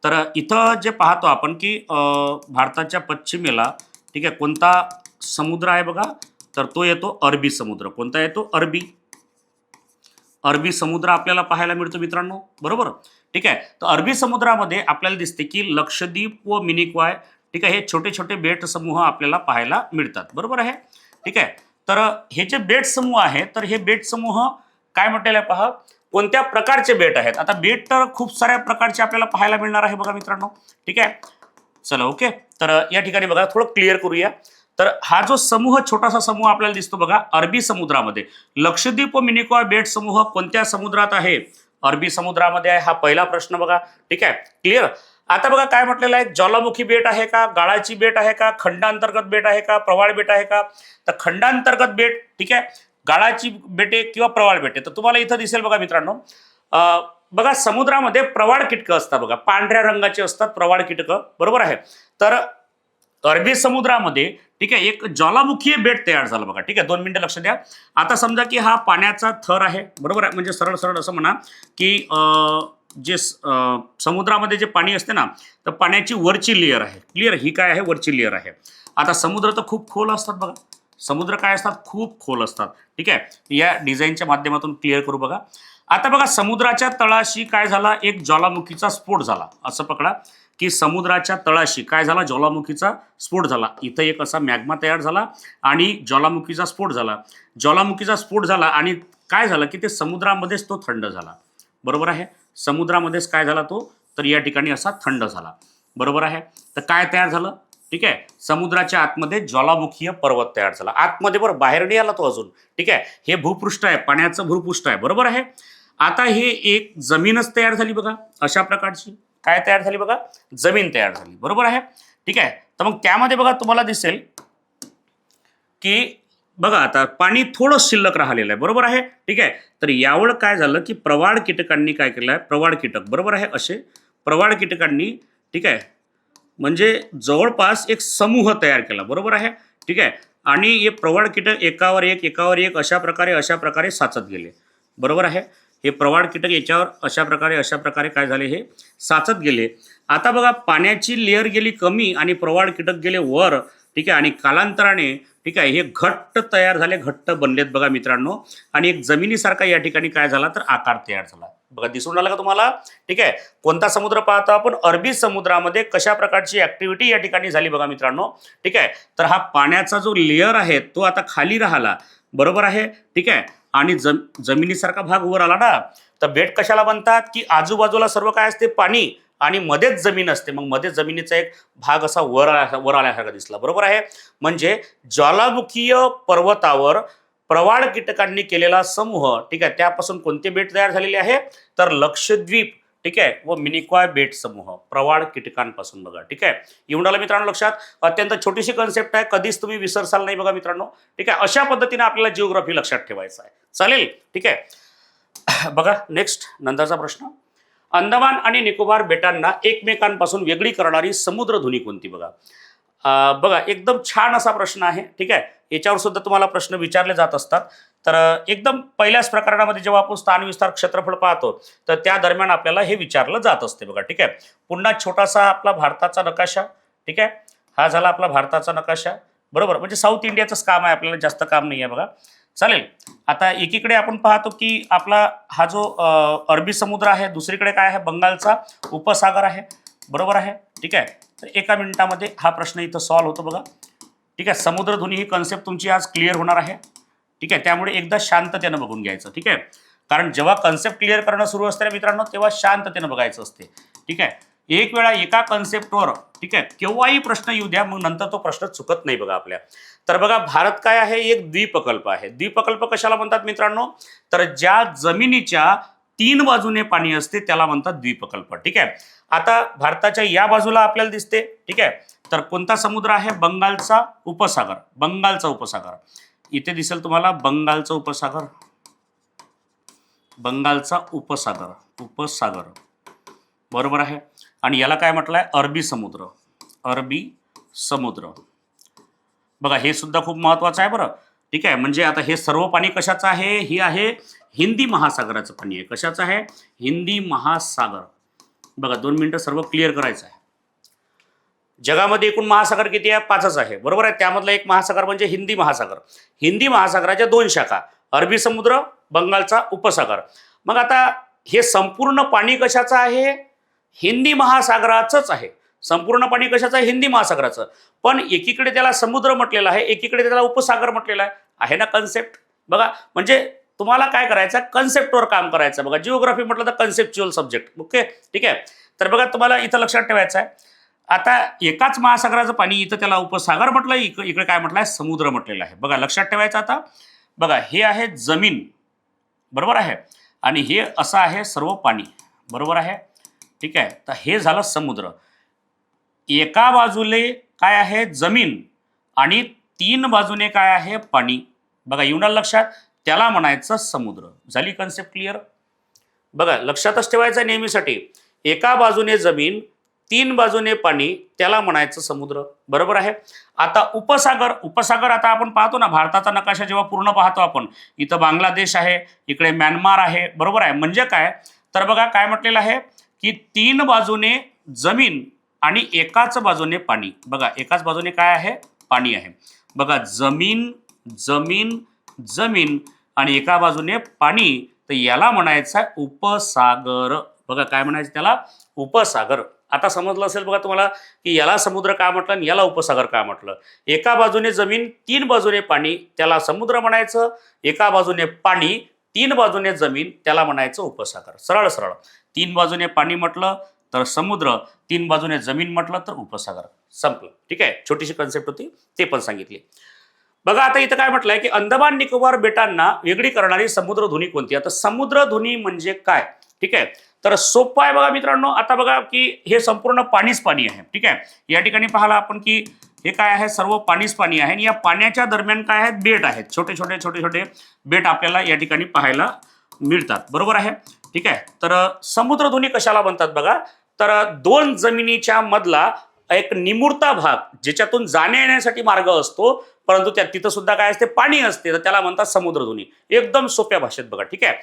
तर इथं जे पाहतो आपण की भारताच्या पश्चिमेला ठीक आहे कोणता समुद्र आहे बघा तर तो येतो अरबी समुद्र. कोणता येतो? अरबी समुद्र आपल्याला पाहायला मिळतो मित्रांनो, बरोबर. ठीक आहे, तर अरबी समुद्रामध्ये आपल्याला दिसते की लक्षद्वीप व मिनिकॉय, ठीक आहे, हे छोटे छोटे बेट समूह आपल्याला पाहायला मिळतात, बरोबर आहे. ठीक आहे, तर हे जे बेट समूह आहे, तर हे बेट समूह काय म्हटलेलं आहे पहा, कोणत्या प्रकारचे बेट आहेत. आता बेट तर खूप साऱ्या प्रकारचे आपल्याला पाहायला मिळणार आहे बघा मित्रांनो. ठीक आहे, चला ओके. तर या ठिकाणी बघा थोडं क्लिअर करूया. तर हा जो समूह, छोटासा समूह आपल्याला दिसतो बघा अरबी समुद्रामध्ये, लक्षद्वीप व मिनिकॉय बेट समूह कोणत्या समुद्रात आहे? अरबी समुद्रामध्ये आहे. हा पहिला प्रश्न बघा. ठीक आहे, क्लिअर. आता बघा काय म्हटलेलं आहे, ज्वालामुखी बेट आहे का, गाळाची बेट आहे का, खंडांतर्गत बेट आहे का, प्रवाळ बेट आहे का? तर खंडांतर्गत बेट, ठीक आहे, गाळाची बेटे किंवा प्रवाळ बेटे. तर तुम्हाला इथं दिसेल बघा मित्रांनो, बघा समुद्रामध्ये प्रवाळ कीटकं असतात बघा, पांढऱ्या रंगाची असतात प्रवाळ कीटकं, बरोबर आहे. तर अरबी समुद्रामध्ये, ठीक आहे, एक ज्वालामुखी बेट तयार झालं बघा. ठीक आहे, 2 मिनिटं लक्ष द्या. आता समजा की हा पाण्याचा थर आहे, बरोबर आहे, म्हणजे सरळ सरळ असं म्हणा की जे समुद्रामध्ये जे पाणी असते ना, तर पाण्याची वरची लेअर आहे, क्लिअर, ही काय आहे? वरची लेअर आहे. आता समुद्र तर खूप खोल असतात बघा, समुद्र काय असतात? खूप खोल असतात. ठीक आहे, या डिझाईनच्या माध्यमातून क्लिअर करू बघा. आता बघा समुद्राच्या तळाशी काय झाला? एक ज्वालामुखीचा स्फोट झाला. असं पकडा की समुद्राच्या तळाशी काय झाला? ज्वालामुखीचा स्फोट झाला. इथं एक असा मॅग्मा तयार झाला आणि ज्वालामुखीचा स्फोट झाला. ज्वालामुखीचा स्फोट झाला आणि काय झालं की ते समुद्रामध्येच तो थंड झाला, बरोबर आहे. समुद्रामध्येच काय झाला तो? तर या ठिकाणी असा थंड झाला, बरोबर आहे. तर काय तयार झालं? ठीक आहे, समुद्राच्या आतमध्ये ज्वालामुखीय पर्वत तयार झाला. आतमध्ये, बरं, बाहेर नाही आला तो अजून. ठीक आहे, हे भूपृष्ठ आहे, पाण्याचं भूपृष्ठ आहे, बरोबर आहे. आता हे एक जमीनच तयार झाली बघा, अशा प्रकारची काय तयार झाली बघा? जमीन तयार झाली, बरोबर आहे. ठीक आहे, तर मग त्यामध्ये बघा तुम्हाला दिसेल की बघा आता पाणी थोडं शिल्लक राहिलेलं आहे, बरोबर आहे. ठीक आहे, तर यावेळ काय झालं की प्रवाळ कीटकांनी काय केलं आहे? प्रवाळ कीटक, बरोबर आहे, असे प्रवाळ कीटकांनी, ठीक आहे, म्हणजे जवळपास एक समूह तयार केला, बरोबर आहे. ठीक आहे, आणि हे प्रवाळ कीटक एकावर एक अशा प्रकारे साचत गेले, बरोबर आहे. हे प्रवाळ कीटक याच्यावर अशा प्रकारे काय झाले? हे साचत गेले. आता बघा पाण्याची लेअर गेली कमी आणि प्रवाळ कीटक गेले वर. ठीक आहे, आणि कालांतराने, ठीक आहे, हे घट्ट तयार झाले, घट्ट बनलेत बघा मित्रांनो. आणि एक जमिनीसारखा या ठिकाणी काय झाला? तर आकार तयार झाला बघा. दिसून आला का तुम्हाला? ठीक आहे, कोणता समुद्र पाहतो आपण? अरबी समुद्रामध्ये कशा प्रकारची ऍक्टिव्हिटी या ठिकाणी झाली बघा मित्रांनो. ठीक आहे, तर हा पाण्याचा जो लेअर आहे तो आता खाली राहिला, बरोबर आहे. ठीक आहे, आणि जमिनीसारखा भाग वर आला ना. तर बेट कशाला बनतात? की आजूबाजूला सर्व काय असते? पाणी, आणि मध्येच जमीन असते. मग मध्ये जमिनीचा एक भाग असा वर आल्यासारखा दिसला, बरोबर आहे. म्हणजे ज्वालामुखीय पर्वतावर प्रवाळ कीटकांनी केलेला समूह, ठीक आहे, त्यापासून कोणते बेट तयार झालेले आहे? तर लक्षद्वीप, ठीक आहे, व मिनिकॉय बेट समूह प्रवाळ कीटकांपासून बघा. ठीक आहे, येऊन आलं मित्रांनो लक्षात. अत्यंत छोटीशी कन्सेप्ट आहे, कधीच तुम्ही विसरसाल नाही बघा मित्रांनो. ठीक आहे, अशा पद्धतीने आपल्याला जिओग्राफी लक्षात ठेवायचं आहे. चालेल, ठीक आहे. बघा नेक्स्ट, नंतरचा प्रश्न, अंदमान आणि निकोबार बेटांना एकमेकांपासून वेगळी करणारी समुद्रधुनी कोणती? बघा बघा एकदम छान असा प्रश्न आहे. ठीक आहे, याच्यावर सुद्धा तुम्हाला प्रश्न विचारले जात असतात. तर एकदम पहिल्याच प्रकरणामध्ये जेव्हा आपण स्थान विस्तार क्षेत्रफळ पाहतो तर त्या दरम्यान आपल्याला हे विचारलं जात असते बघा. ठीक आहे, पुन्हा छोटासा आपला भारताचा नकाशा. ठीक आहे, हा झाला आपला भारताचा नकाशा, बरोबर. म्हणजे साऊथ इंडियाचंच काम आहे, आपल्याला जास्त काम नाही आहे बघा. चालेल, आता एकीकडे आपण पाहतो की आपला हा जो अरबी समुद्र आहे, दुसरीकडे काय आहे? बंगालचा उपसागर आहे, बरोबर आहे. ठीक आहे, तर एका मिनिटामध्ये हा प्रश्न इथं सॉल्व्ह होतो बघा. ठीक आहे, समुद्रधुनी ही कन्सेप्ट तुमची आज क्लिअर होणार आहे. ठीक आहे, त्यामुळे एकदा शांततेनं बघून घ्यायचं. ठीक आहे, कारण जेव्हा कन्सेप्ट क्लिअर करणं सुरू असते ना मित्रांनो, तेव्हा शांततेनं बघायचं असते. ठीक आहे, एक वेळा एका कन्सेप्टवर, ठीक आहे, केव्हाही प्रश्न येऊ द्या, मग नंतर तो प्रश्न चुकत नाही बघा आपल्या. तर बघा भारत काय आहे? एक द्वीपकल्प आहे. द्वीपकल्प कशाला म्हणतात मित्रांनो? तर ज्या जमिनीच्या 3 बाजूने पाणी असते त्याला म्हणतात द्वीपकल्प. ठीक आहे, आता भारताच्या या बाजूला आपल्याला दिसते. ठीक आहे, तर कोणता समुद्र आहे? बंगालचा उपसागर. बंगालचा उपसागर इथे दिसेल तुम्हाला, बंगालचा उपसागर, बंगालचा उपसागर, बरोबर आहे. आणि याला काय म्हटलंय? अरबी समुद्र. अरबी समुद्र बघा, हे सुद्धा खूप महत्वाचं आहे बरं. ठीक आहे, म्हणजे आता हे सर्व पाणी कशाचं आहे? ही आहे हिंदी महासागराचं पाणी आहे. कशाचं आहे? हिंदी महासागर. बघा 2 मिनिटं सर्व क्लिअर करायचं आहे. जगामध्ये एकूण महासागर किती आहे? 5च आहे, बरोबर आहे. त्यामधला एक महासागर म्हणजे हिंदी महासागर. हिंदी महासागराच्या 2 शाखा, अरबी समुद्र, बंगालचा उपसागर. मग आता हे संपूर्ण पाणी कशाचं आहे? हिंदी महासागराचंच आहे. संपूर्ण पाणी कशाचं आहे? हिंदी महासागराचं. पण एकीकडे त्याला समुद्र म्हटलेला आहे, एकीकडे त्याला उपसागर म्हटलेला आहे ना कन्सेप्ट. बघा, म्हणजे तुम्हाला काय करायचं? कन्सेप्टवर काम करायचं. बघा, जिओग्राफी म्हटलं तर कन्सेप्च्युअल सब्जेक्ट. ओके, ठीक आहे. तर बघा, तुम्हाला इथं लक्षात ठेवायचं आहे, आता एकाच महासागराचं पाणी, इथं त्याला उपसागर म्हटलं, इकडे काय म्हटलं आहे? समुद्र म्हटलेलं आहे. बघा, लक्षात ठेवायचं. आता बघा, हे आहे जमीन, बरोबर आहे, आणि हे असं आहे सर्व पाणी, बरोबर आहे, ठीक आहे. तर हे झालं समुद्र. एका बाजूले काय आहे? जमीन, आणि 3 बाजूने काय आहे? पाणी. बघा, येऊन लक्षात, त्याला म्हणायचं समुद्र. झाली कन्सेप्ट क्लिअर? बघा, लक्षातच ठेवायचं नेहमीसाठी, एका बाजूने जमीन, 3 बाजूने पाणी, त्याला म्हणायचं समुद्र, बरोबर आहे. आता उपसागर, उपसागर आता आपण पाहतो ना, भारताचा नकाशा जेव्हा पूर्ण पाहतो आपण, इथं बांगलादेश आहे, इकडे म्यानमार आहे, बरोबर आहे. म्हणजे काय? तर बघा, काय म्हटलेलं आहे की 3 बाजूने जमीन आणि एकाच बाजूने पाणी. बघा, एकाच बाजूने काय आहे? पाणी आहे. बघा, जमीन, जमीन, जमीन, आणि एका बाजूने पाणी, तर याला म्हणायचं आहे उपसागर. बघा, काय म्हणायचं त्याला? उपसागर. आता समजलं असेल बघा तुम्हाला की याला समुद्र का म्हटलं आणि याला उपसागर का म्हटलं. एका बाजूने जमीन, 3 बाजूने पाणी, त्याला समुद्र म्हणायचं. एका बाजूने पाणी, 3 बाजूने जमीन, त्याला म्हणायचं उपसागर. सरळ सरळ. 3 बाजूने पाणी म्हटलं तर समुद्र, 3 बाजूने जमीन म्हटलं तर उपसागर. संपलं. ठीक आहे, छोटीशी कन्सेप्ट होती, ते पण सांगितली. बघा, आता इथं काय म्हटलंय की अंदमान निकोबार बेटांना वेगळी करणारी समुद्रधुनी कोणती? आता समुद्रधुनी म्हणजे काय? ठीक आहे, तर सोपं आहे बघा मित्रांनो. आता बघा की हे संपूर्ण पाणीच पाणी आहे. ठीक आहे, या ठिकाणी पाहायला आपण की हे काय आहे? सर्व पाणीच पाणी आहे, आणि या पाण्याच्या दरम्यान काय आहेत? बेट आहेत. छोटे छोटे छोटे छोटे बेट आपल्याला या ठिकाणी पाहायला मिळतात, बरोबर आहे. ठीक आहे, तर समुद्रधुनी कशाला म्हणतात बघा, तर 2 जमिनीच्या मधला एक निमुळता भाग, ज्याच्यातून जाण्या येण्यासाठी मार्ग असतो, परंतु त्या तिथं सुद्धा काय असते? पाणी असते, तर त्याला म्हणतात समुद्रधुनी. एकदम सोप्या भाषेत बघा. ठीक आहे,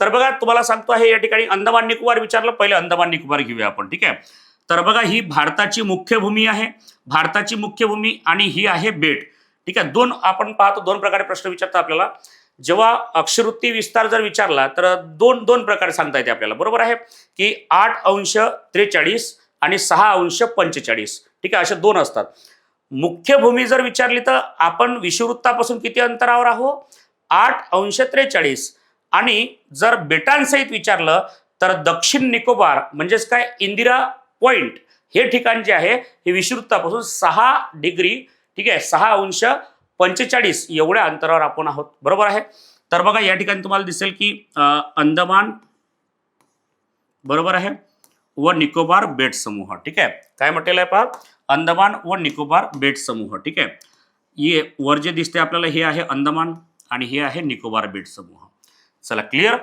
तर बघा, तुम्हाला सांगतो आहे या ठिकाणी अंदमान निकोबार विचारलं, पहिले अंदमान निकोबार घेऊया आपण. ठीक आहे, तर बघा, ही भारताची मुख्य भूमी आहे, भारताची मुख्य भूमी, आणि ही आहे बेट. ठीक आहे, आपण पाहतो 2 प्रकारे प्रश्न विचारतात आपल्याला. जेव्हा अक्षवृत्ती विस्तार जर विचारला तर दोन प्रकारे सांगता येते आपल्याला, बरोबर आहे, की 8°43 आणि 6°45. ठीक आहे, असे 2 असतात. मुख्य भूमी जर विचारली तर आपण विषुववृत्तापासून किती अंतरावर आहोत? 8°43. आणि जर बेटांसहित विचारलं तर दक्षिण निकोबार म्हणजेच काय, इंदिरा पॉइंट, हे ठिकाण जे आहे हे विषुववृत्तापासून 6°, ठीक आहे, 6°45 एवढ्या अंतरावर आपण आहोत, बरोबर आहे. तर बघा, या ठिकाणी तुम्हाला दिसेल की अंदमान, बरोबर आहे, व निकोबार बेट समूह. ठीक आहे, काय म्हटलेलं आहे पहा? अंदमान व निकोबार बेट समूह. ठीक आहे, हे वर जे दिसते आपल्याला हे आहे अंदमान आणि हे आहे निकोबार बेट समूह. चला, क्लिअर.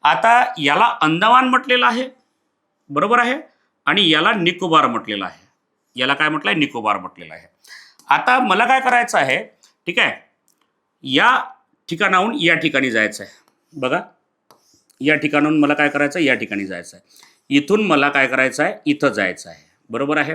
आता याला अंदमान म्हटलेलं आहे, बरोबर आहे, आणि याला निकोबार म्हटलेलं आहे. याला काय म्हटलंय? निकोबार म्हटलेलं आहे. आता मला काय करायचं आहे? ठीक आहे, या ठिकाणाहून या ठिकाणी जायचं आहे. बघा, या ठिकाणाहून मला काय करायचं? या ठिकाणी जायचं आहे. इथून मला काय करायचं आहे? इथं जायचं आहे, बरोबर आहे.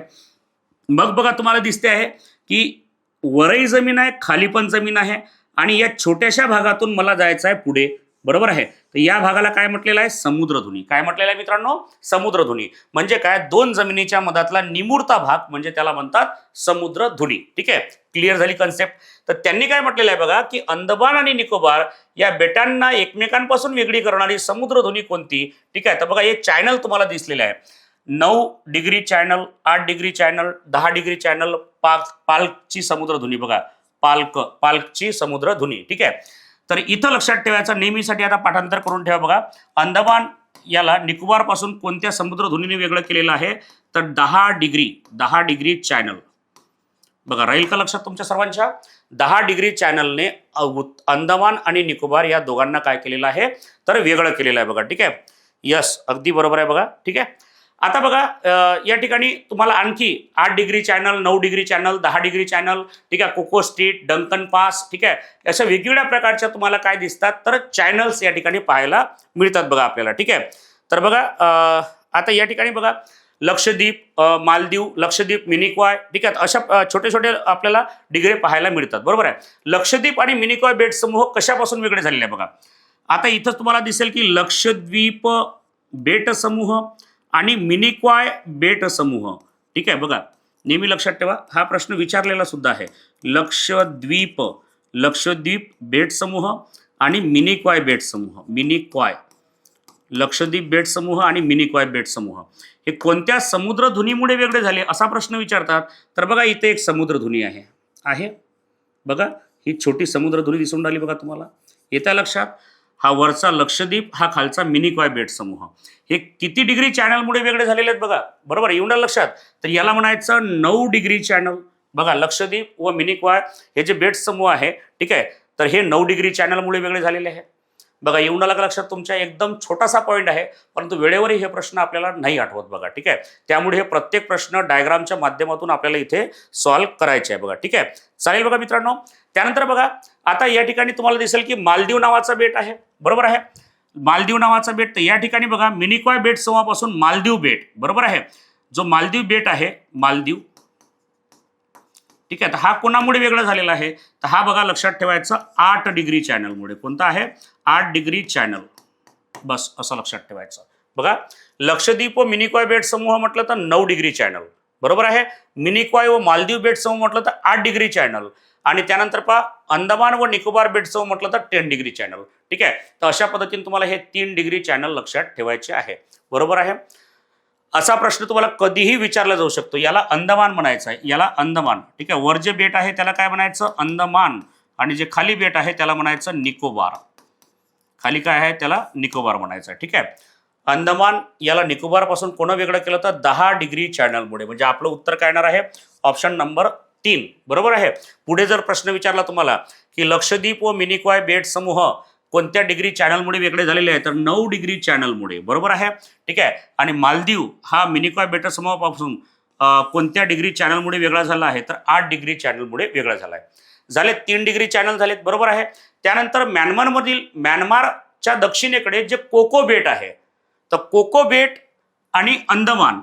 मग बघा, तुम्हाला दिसते आहे की वरही जमीन आहे, खाली पण जमीन आहे, आणि या छोट्याशा भागातून मला जायचं आहे पुढे, बरोबर आहे. तर या भागाला काय म्हटलेलं आहे? समुद्रधुनी. काय म्हटलेलं आहे मित्रांनो? समुद्रधुनी. म्हणजे काय? 2 जमिनीच्या मधातला निमुळता भाग म्हणजे त्याला म्हणतात समुद्रधुनी. ठीक आहे, क्लिअर झाली कन्सेप्ट. तर त्यांनी काय म्हटलेलं आहे बघा की अंदमान आणि निकोबार या बेटांना एकमेकांपासून वेगळी करणारी समुद्रधुनी कोणती? ठीक आहे, तर बघा, हे चॅनल तुम्हाला दिसलेले आहे. 9° चॅनल, 8° चॅनल, 10° चॅनल, पाल्कची समुद्रधुनी. बघा, पाल्कची समुद्रधुनी. ठीक आहे, तर इथं लक्षात ठेवायचं नेहमीसाठी. आता पाठांतर करून ठेवा. बघा, अंदमान याला निकोबार पासून कोणत्या समुद्रधुनीने वेगळं केलेलं आहे? तर 10° चॅनल. बघा, राहील का लक्षात तुमच्या सर्वांच्या? 10° चॅनलने अंदमान आणि निकोबार या दोघांना काय केलेलं आहे? तर वेगळं केलेलं आहे. बघा, ठीक आहे, यस, अगदी बरोबर आहे. बघा, ठीक आहे. आता बघा, या ठिकाणी तुम्हाला आणखी 8° चॅनल, 9° चॅनल, 10° चॅनल, ठीक आहे, कोको स्ट्रीट, डंकन पास, ठीक आहे, अशा वेगवेगळ्या प्रकारच्या तुम्हाला काय दिसतात? तर चॅनल्स या ठिकाणी पाहायला मिळतात बघा आपल्याला. ठीक आहे, तर बघा, आता या ठिकाणी बघा, लक्षद्वीप, मालदीव, लक्षद्वीप, मिनिकॉय, ठीक आहे. अशा छोटे छोटे आपल्याला डिग्री पाहायला मिळतात, बरोबर आहे. लक्षद्वीप आणि मिनिकॉय बेट समूह कशापासून वेगळे झालेले आहे बघा. आता इथं तुम्हाला दिसेल की लक्षद्वीप बेट समूह आणि मिनिकॉय बेट समूह, ठीक आहे. बघा नेहमी लक्षात ठेवा, हा प्रश्न विचारलेला सुद्धा आहे. लक्षद्वीप बेट समूह आणि मिनिकॉय बेट समूह, मिनिकॉय, लक्षद्वीप बेट समूह आणि मिनिकॉय बेट समूह हे कोणत्या समुद्रधुनीमुळे वेगळे झाले असा प्रश्न विचारतात. तर बघा इथे एक समुद्रधुनी आहे बघा, ही छोटी समुद्रधुनी दिसून राहिली बघा तुम्हाला, येत्या लक्षात. हा वरचा लक्षद्वीप, हा खालचा मिनिकॉय बेट समूह, हे किती डिग्री चॅनलमुळे वेगळे झालेले आहेत बघा, बरोबर येऊन लक्षात. तर याला म्हणायचं 9 डिग्री चॅनल. बघा लक्षद्वीप व मिनिकॉय हे जे बेट समूह आहे, ठीक आहे, तर हे 9 डिग्री चॅनलमुळे वेगळे झालेले आहे. बघा येऊन आला का लक्षात तुमच्या, एकदम छोटासा पॉईंट आहे, परंतु वेळेवरही हे प्रश्न आपल्याला नाही आठवत बघा, ठीक आहे. त्यामुळे हे प्रत्येक प्रश्न डायग्रामच्या माध्यमातून आपल्याला इथे सॉल्व्ह करायचे आहे बघा, ठीक आहे. चालेल बघा मित्रांनो. त्यानंतर बघा आता या ठिकाणी तुम्हाला दिसेल की मालदीव नावाचा बेट आहे, बरोबर आहे. मालदीव नावाचा बेट, तर या ठिकाणी बघा मिनिकॉय बेट समूहापासून मालदीव बेट, बरोबर आहे. जो मालदीव बेट आहे, मालदीव, ठीक आहे, तर हा कोणामुळे वेगळा झालेला आहे, तर हा बघा लक्षात ठेवायचं 8 डिग्री चॅनलमुळे. कोणता आहे, 8 डिग्री चॅनल, बस असं लक्षात ठेवायचं. बघा लक्षद्वीप व मिनिकॉय बेट समूह म्हटलं तर 9 डिग्री चॅनल, बरोबर आहे. मिनिकॉय व मालदीव बेट समूह म्हटलं तर 8 डिग्री चॅनल, आणि त्यानंतर पहा अंदमान व निकोबार बेट समूह म्हटलं तर 10 डिग्री चॅनल, ठीक आहे. तर अशा पद्धतीने तुम्हाला हे 3 डिग्री चॅनल लक्षात ठेवायचे आहे, बरोबर आहे. असा प्रश्न तुम्हाला कधीही विचारला जाऊ शकतो. याला अंदमान म्हणायचं आहे, याला अंदमान, ठीक आहे. वर जे बेट आहे त्याला काय म्हणायचं, अंदमान, आणि जे खाली बेट आहे त्याला म्हणायचं निकोबार. खाली काय आहे त्याला निकोबार म्हणायचं आहे, ठीक आहे. अंदमान याला निकोबार पासून कोण वेगळं केलं तर 10 डिग्री चॅनलमुळे. म्हणजे आपलं उत्तर काय येणार आहे, ऑप्शन नंबर 3, बरोबर आहे. पुढे जर प्रश्न विचारला तुम्हाला की लक्षद्वीप व मिनिकॉय बेट समूह कोणत्या डिग्री चॅनलमुळे वेगळे झालेले आहे, तर 9 डिग्री चॅनलमुळे, बरोबर आहे, ठीक आहे. आणि मालदीव हा मिनिकॉय बेट समूहापासून कोणत्या डिग्री चॅनलमुळे वेगळा झाला आहे, तर 8 डिग्री चॅनलमुळे वेगळा झाला आहे. झाले 3 डिग्री चॅनल झालेत, बरोबर आहे. त्यानंतर म्यानमारच्या दक्षिणेकडे जे कोको बेट आहे, तर कोको बेट आणि अंदमान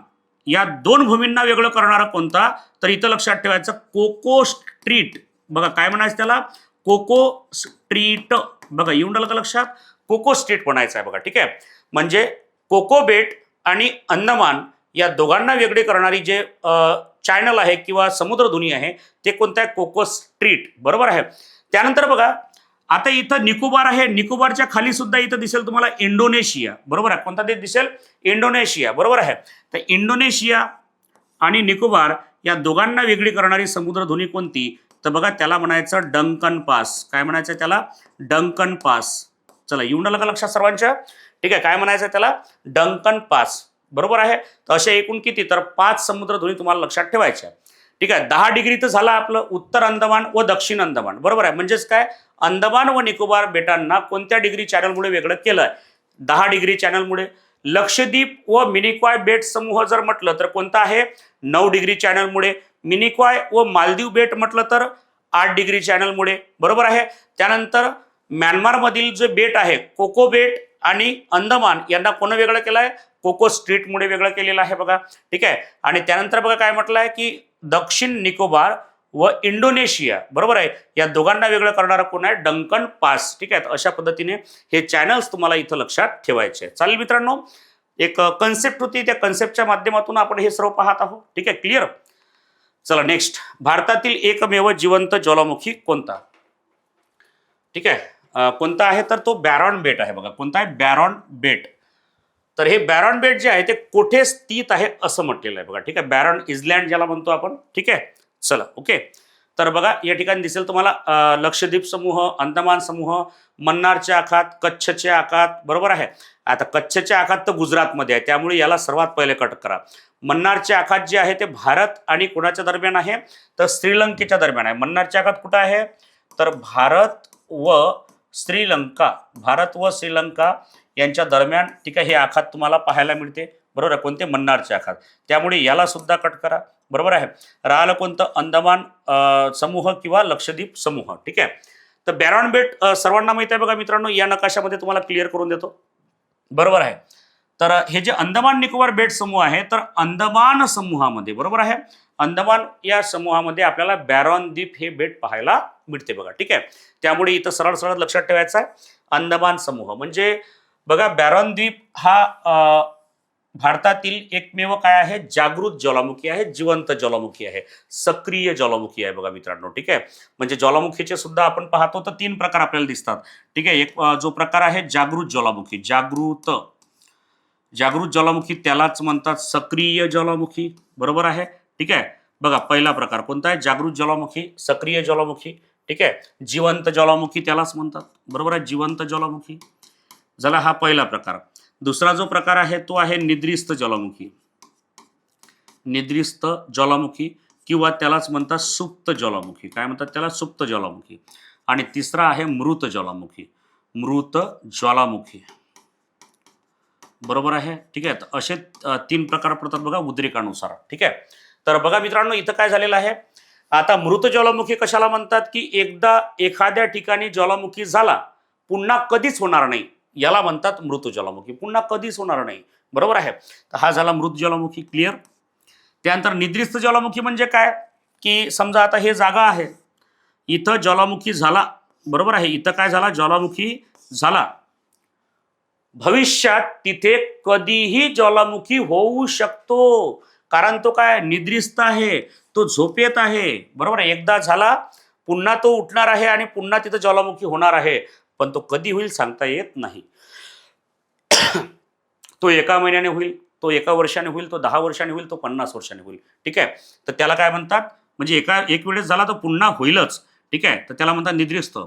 या 2 भूमींना वेगळं करणारा कोणता, तर इथं लक्षात ठेवायचं कोको स्ट्रीट. बघा काय म्हणायचं त्याला, कोको स्ट्रीट. बघा येऊन राहिलं का लक्षात, कोको स्ट्रीट म्हणायचं आहे बघा, ठीक आहे. म्हणजे कोको बेट आणि अंदमान या दोघांना वेगळे करणारी जे चॅनल आहे किंवा समुद्रधुनी आहे ते कोणतं आहे, कोको स्ट्रीट, बरोबर आहे. त्यानंतर बघा आता इथं निकोबार आहे, निकोबारच्या खाली सुद्धा इथं दिसेल तुम्हाला इंडोनेशिया, बरोबर आहे. कोणता देश दिसेल, इंडोनेशिया, बरोबर आहे. तर इंडोनेशिया आणि निकोबार या दोघांना वेगळी करणारी समुद्रधुनी कोणती, तर बघा त्याला म्हणायचं डंकन पास. काय म्हणायचं त्याला, डंकन पास. चला येऊन आलं का लक्षात सर्वांच्या, ठीक आहे. काय म्हणायचं त्याला, डंकन पास, बरोबर आहे. तर असे एकूण किती, तर 5 समुद्रधुनी तुम्हाला लक्षात ठेवायच्या, ठीक आहे. 10 डिग्री तर झाला आपलं उत्तर अंदमान व दक्षिण अंदमान, बरोबर आहे. म्हणजेच काय, अंदमान व निकोबार बेटांना कोणत्या डिग्री चॅनलमुळे वेगळं केलंय, 10 डिग्री चॅनलमुळे. लक्षद्वीप व मिनिकॉय बेट समूह जर म्हटलं तर कोणता आहे, 9 डिग्री चॅनलमुळे. मिनिकॉय व मालदीव बेट म्हटलं तर 8 डिग्री चॅनलमुळे, बरोबर आहे. त्यानंतर म्यानमारमधील जे बेट आहे कोको बेट आणि अंदमान यांना कोण वेगळं केलं आहे, कोको स्ट्रीटमुळे वेगळं केलेलं आहे बघा, ठीक आहे. आणि त्यानंतर बघा काय म्हटलं आहे की दक्षिण निकोबार व इंडोनेशिया, बरोबर आहे, या दोघांना वेगळं करणारा कोण आहे, डंकन पास, ठीक आहे. अशा पद्धतीने हे चॅनल्स तुम्हाला इथं लक्षात ठेवायचे. चालेल मित्रांनो, एक कन्सेप्ट होती, त्या कन्सेप्टच्या माध्यमातून आपण हे सर्व पाहत आहोत, ठीक आहे. क्लिअर. चला नेक्स्ट, भारतातील एकमेव जिवंत ज्वालामुखी कोणता, ठीक आहे. कोणता आहे तर तो बॅरॉन बेट आहे बघा. कोणता आहे, बॅरॉन बेट. तर हे बॅरॉन बेट जे आहे ते कोठे स्थित आहे असं म्हटलेलं आहे बघा, ठीक आहे. बॅरॉन आयलँड ज्याला म्हणतो आपण, ठीक आहे. चला ओके. तर बघा या ठिकाणी दिसेल तुम्हाला लक्षद्वीप समूह, अंदमान समूह, मन्नारचे आखात, कच्छचे आखात, बरोबर आहे. आता कच्छचे आखात तर गुजरातमध्ये आहे, त्यामुळे याला सर्वात पहिले कट करा. मन्नारचे आखात जे आहे ते भारत आणि कोणाच्या दरम्यान आहे, तर श्रीलंकेच्या दरम्यान आहे. मन्नारचे आखात कुठं आहे, तर भारत व श्रीलंका, भारत व श्रीलंका यांच्या दरम्यान, ठीक आहे, हे आखात तुम्हाला पाहायला मिळते, बरोबर आहे. कोणते, मन्नारचे आखात. त्यामुळे याला सुद्धा कट करा, बरोबर आहे. राहिलं कोणतं, अंदमान समूह किंवा लक्षद्वीप समूह, ठीक आहे. तर बॅरॉन बेट सर्वांना माहिती आहे बघा मित्रांनो, या नकाशामध्ये तुम्हाला क्लिअर करून देतो, बरोबर आहे. तर हे जे अंदमान निकोबार बेट समूह आहे, तर अंदमान समूहामध्ये, बरोबर आहे, अंदमान या समूहामध्ये आपल्याला बॅरॉन द्वीप हे बेट पाहायला मिळते बघा. ठीक आहे, त्यामुळे इथं सरळ सरळ लक्षात ठेवायचं आहे अंदमान समूह म्हणजे बघा बॅरॉन द्वीप हा भारतातील एकमेव काय आहे, जागृत ज्वालामुखी आहे, जिवंत ज्वालामुखी आहे, सक्रिय ज्वालामुखी आहे बघा मित्रांनो. ठीक आहे, म्हणजे ज्वालामुखीचे सुद्धा आपण पाहतो तर 3 प्रकार आपल्याला दिसतात. ठीक आहे, एक जो प्रकार आहे जागृत ज्वालामुखी, जागृत ज्वालामुखी त्यालाच म्हणतात सक्रिय ज्वालामुखी, बरोबर आहे. ठीक आहे, बघा पहिला प्रकार कोणता आहे, जागृत ज्वालामुखी, सक्रिय ज्वालामुखी. ठीक आहे, जिवंत ज्वालामुखी त्यालाच म्हणतात, बरोबर आहे, जिवंत ज्वालामुखी झाला हा पहिला प्रकार. दुसरा जो प्रकार आहे तो आहे निद्रिस्त ज्वालामुखी, निद्रिस्त ज्वालामुखी किंवा त्यालाच म्हणतात सुप्त ज्वालामुखी, काय म्हणतात त्याला, सुप्त ज्वालामुखी. आणि तिसरा आहे मृत ज्वालामुखी, मृत ज्वालामुखी, बरोबर आहे. ठीक आहे, तर असे 3 प्रकार पडतात बघा उद्रेकानुसार. ठीक आहे, तर बघा मित्रांनो इथं काय झालेलं आहे, आता मृत ज्वालामुखी कशाला म्हणतात की एकदा एखाद्या ठिकाणी ज्वालामुखी झाला पुन्हा कधीच होणार नाही, याला म्हणतात मृत ज्वालामुखी, पुन्हा कधीच होणार नाही, बरोबर आहे. तर हा झाला मृत ज्वालामुखी, क्लिअर. त्यानंतर निद्रिस्त ज्वालामुखी म्हणजे काय की समजा आता हे जागा आहे, इथं ज्वालामुखी झाला, बरोबर आहे, इथं काय झाला, ज्वालामुखी झाला, भविष्यात तिथे कधीही ज्वालामुखी होऊ शकतो, कारण तो काय निद्रिस्त आहे, तो झोपेत आहे, बरोबर आहे. एकदा झाला पुन्हा तो उठणार आहे आणि पुन्हा तिथं ज्वालामुखी होणार आहे, पण तो कधी होईल सांगता येत नाही. तो 1 महिन्याने होईल, तो 1 वर्षाने होईल, तो 10 वर्षाने होईल, तो 50 वर्षाने होईल. ठीक आहे, तर त्याला काय म्हणतात, म्हणजे एक वेळेस झाला तर पुन्हा होईलच. ठीक आहे, तर त्याला म्हणतात निद्रिस्त.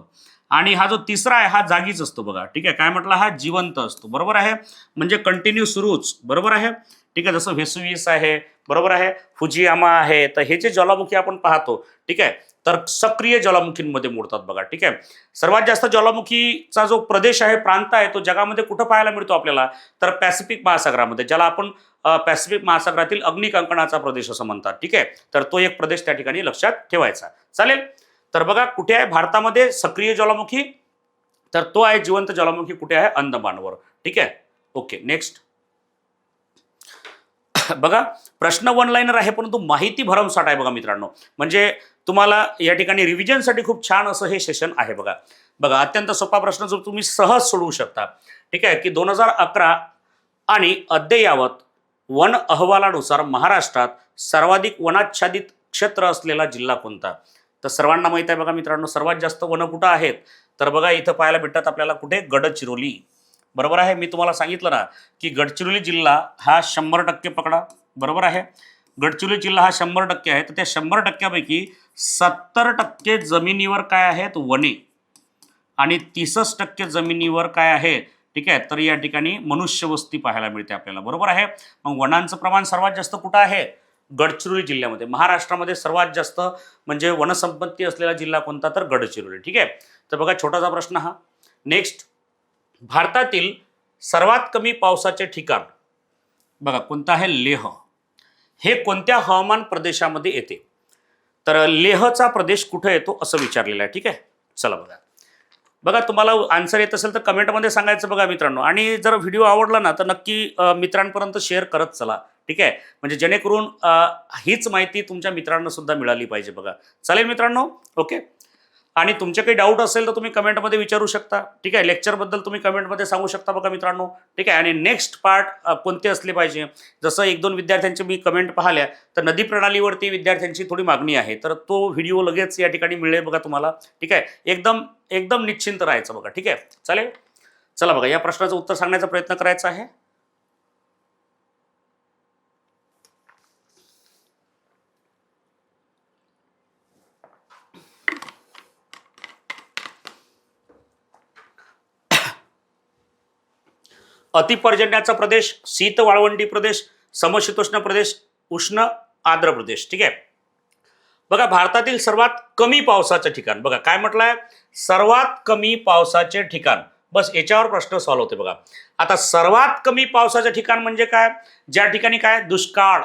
आणि हा जो तिसरा आहे हा जागीच असतो बघा. ठीक आहे, काय म्हटलं, हा जिवंत असतो, बरोबर आहे, म्हणजे कंटिन्यू सुरूच, बरोबर आहे. ठीक आहे, जसं व्हेसुवियस आहे, बरोबर आहे, फुजियामा आहे, तर हे जे ज्वालामुखी आपण पाहतो, ठीक आहे, तर सक्रिय ज्वालामुखींमध्ये मोडतात बघा. ठीक आहे, सर्वात जास्त ज्वालामुखीचा जो प्रदेश आहे, प्रांत आहे, तो जगामध्ये कुठं पाहायला मिळतो आपल्याला, तर पॅसिफिक महासागरामध्ये, ज्याला आपण पॅसिफिक महासागरातील अग्निकंकणाचा प्रदेश असं म्हणतात. ठीक आहे, तर तो एक प्रदेश त्या ठिकाणी लक्षात ठेवायचा. चालेल, तर बघा कुठे आहे भारतामध्ये सक्रिय ज्वालामुखी, तर तो आहे जिवंत ज्वालामुखी, कुठे आहे, अंदमानवर. ठीक आहे, ओके, नेक्स्ट. बघा प्रश्न 1 लाईनर आहे परंतु माहिती भरमसाठ आहे बघा मित्रांनो, म्हणजे तुम्हाला या ठिकाणी रिव्हिजनसाठी खूप छान असं हे सेशन आहे बघा. बघा अत्यंत सोपा प्रश्न जो तुम्ही सहज सोडवू शकता. ठीक आहे, की 2011 आणि अद्ययावत वन अहवालानुसार महाराष्ट्रात सर्वाधिक वनाच्छादित क्षेत्र असलेला जिल्हा कोणता. तर सर्वांना माहित आहे बघा मित्रांनो, सर्वात जास्त वन कुठं आहेत, तर बघा इथं पाहायला भेटतात आपल्याला, कुठे, गडचिरोली, बरोबर आहे. मी तुम्हाला सांगितलं ना की गडचिरोली जिल्हा हा 100% पकडा, बरोबर आहे, गडचिरोली जिल्हा हा 100% आहे, तर त्या 100%पैकी 70% जमिनीवर काय आहेत, वने, आणि 63% जमिनीवर काय आहे, ठीक आहे, तर या ठिकाणी मनुष्यवस्ती पाहायला मिळते आपल्याला, बरोबर आहे. मग वनांचं प्रमाण सर्वात जास्त कुठं आहे, गडचिरोली जिल्ह्यामध्ये. महाराष्ट्रामध्ये सर्वात जास्त म्हणजे वनसंपत्ती असलेला जिल्हा कोणता, तर गडचिरोली. ठीक आहे, तर बघा छोटासा प्रश्न हा. नेक्स्ट, भारतातील सर्वात कमी पावसाचे ठिकाण बघा कोणतं आहे, लेह. हे कोणत्या हवामान प्रदेशामध्ये येते, तर लेहचा प्रदेश कुठे येतो असं विचारलेलं आहे. ठीक आहे, चला बघा. बघा तुम्हाला आन्सर येत असेल तर कमेंटमध्ये सांगायचं बघा मित्रांनो, आणि जर व्हिडिओ आवडला ना तर नक्की मित्रांपर्यंत शेअर करत चला. ठीक आहे, म्हणजे जेणेकरून हीच माहिती तुमच्या मित्रांना सुद्धा मिळाली पाहिजे बघा. चालेल मित्रांनो, ओके. आणि तुमचे काही डाऊट असेल तर तुम्ही कमेंटमध्ये विचारू शकता. ठीक आहे, लेक्चरबद्दल तुम्ही कमेंटमध्ये सांगू शकता बघा मित्रांनो. ठीक आहे, आणि नेक्स्ट पार्ट कोणते असले पाहिजे, जसं 1-2 विद्यार्थ्यांचे मी कमेंट पाहिल्या तर नदी प्रणालीवरती विद्यार्थ्यांची थोडी मागणी आहे, तर तो व्हिडिओ लगेच या ठिकाणी मिळेल बघा तुम्हाला. ठीक आहे, एकदम निश्चिंत राहायचं बघा. ठीक आहे, चालेल, चला बघा या प्रश्नाचं उत्तर सांगण्याचा प्रयत्न करायचा आहे. अतिपर्जन्याचा प्रदेश, शीत वाळवंटी प्रदेश, समशीतोष्ण प्रदेश, उष्ण आर्द्र प्रदेश. ठीक आहे, बघा भारतातील सर्वात कमी पावसाचे ठिकाण, बघा काय म्हटलंय, सर्वात कमी पावसाचे ठिकाण, बस याच्यावर प्रश्न सॉल्व्ह होते बघा. आता सर्वात कमी पावसाचे ठिकाण म्हणजे काय, ज्या ठिकाणी काय दुष्काळ,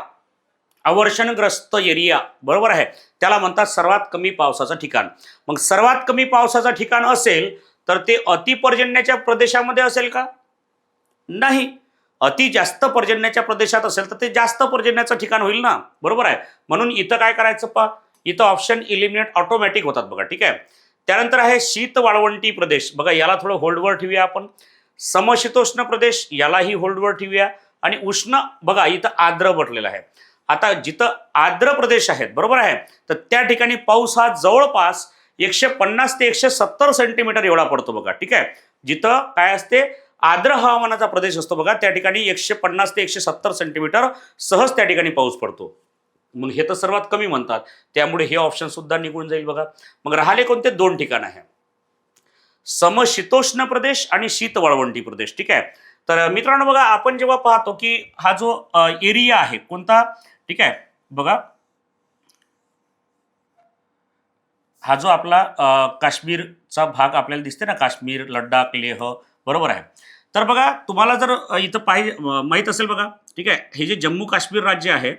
अवर्षणग्रस्त एरिया, बरोबर आहे, त्याला म्हणतात सर्वात कमी पावसाचं ठिकाण. मग सर्वात कमी पावसाचं ठिकाण असेल तर ते अतिपर्जन्याच्या प्रदेशामध्ये असेल का, नाही. अति जास्त पर्जन्याच्या प्रदेशात असेल तर ते जास्त पर्जन्याचं ठिकाण होईल ना, बरोबर आहे. म्हणून इथं काय करायचं पहा, इथं ऑप्शन इलिमिनेट ऑटोमॅटिक होतात बघा. ठीक आहे. त्यानंतर आहे शीत वाळवंटी प्रदेश. बघा याला थोडं होल्डवर ठेवूया आपण. समशीतोष्ण प्रदेश यालाही होल्डवर ठेवूया. आणि उष्ण, बघा इथं आर्द्र म्हटलेलं आहे. आता जिथं आर्द्र प्रदेश आहेत, बरोबर आहे, तर त्या ठिकाणी पाऊस हा जवळपास 150 ते 170 सेंटीमीटर एवढा पडतो बघा. ठीक आहे. जिथं काय असते, आर्द्र हवामानाचा प्रदेश असतो बघा, त्या ठिकाणी 150 ते 170 सेंटीमीटर सहज त्या ठिकाणी पाऊस पडतो. मग हे तर सर्वात कमी म्हणतात, त्यामुळे हे ऑप्शन सुद्धा निघून जाईल बघा. मग राहिले कोणते 2 ठिकाण आहे, समशीतोष्ण प्रदेश आणि शीत वाळवंटी प्रदेश. ठीक आहे. तर मित्रांनो बघा, आपण जेव्हा पाहतो की हा जो एरिया आहे कोणता, ठीक आहे, बघा हा जो आपला काश्मीरचा भाग आपल्याला दिसते ना, काश्मीर, लडाख, लेह, बरोबर आहे. तर बघा तुम्हाला जर इथं पाहिजे माहीत असेल बघा, ठीक आहे, हे जे जम्मू काश्मीर राज्य आहे,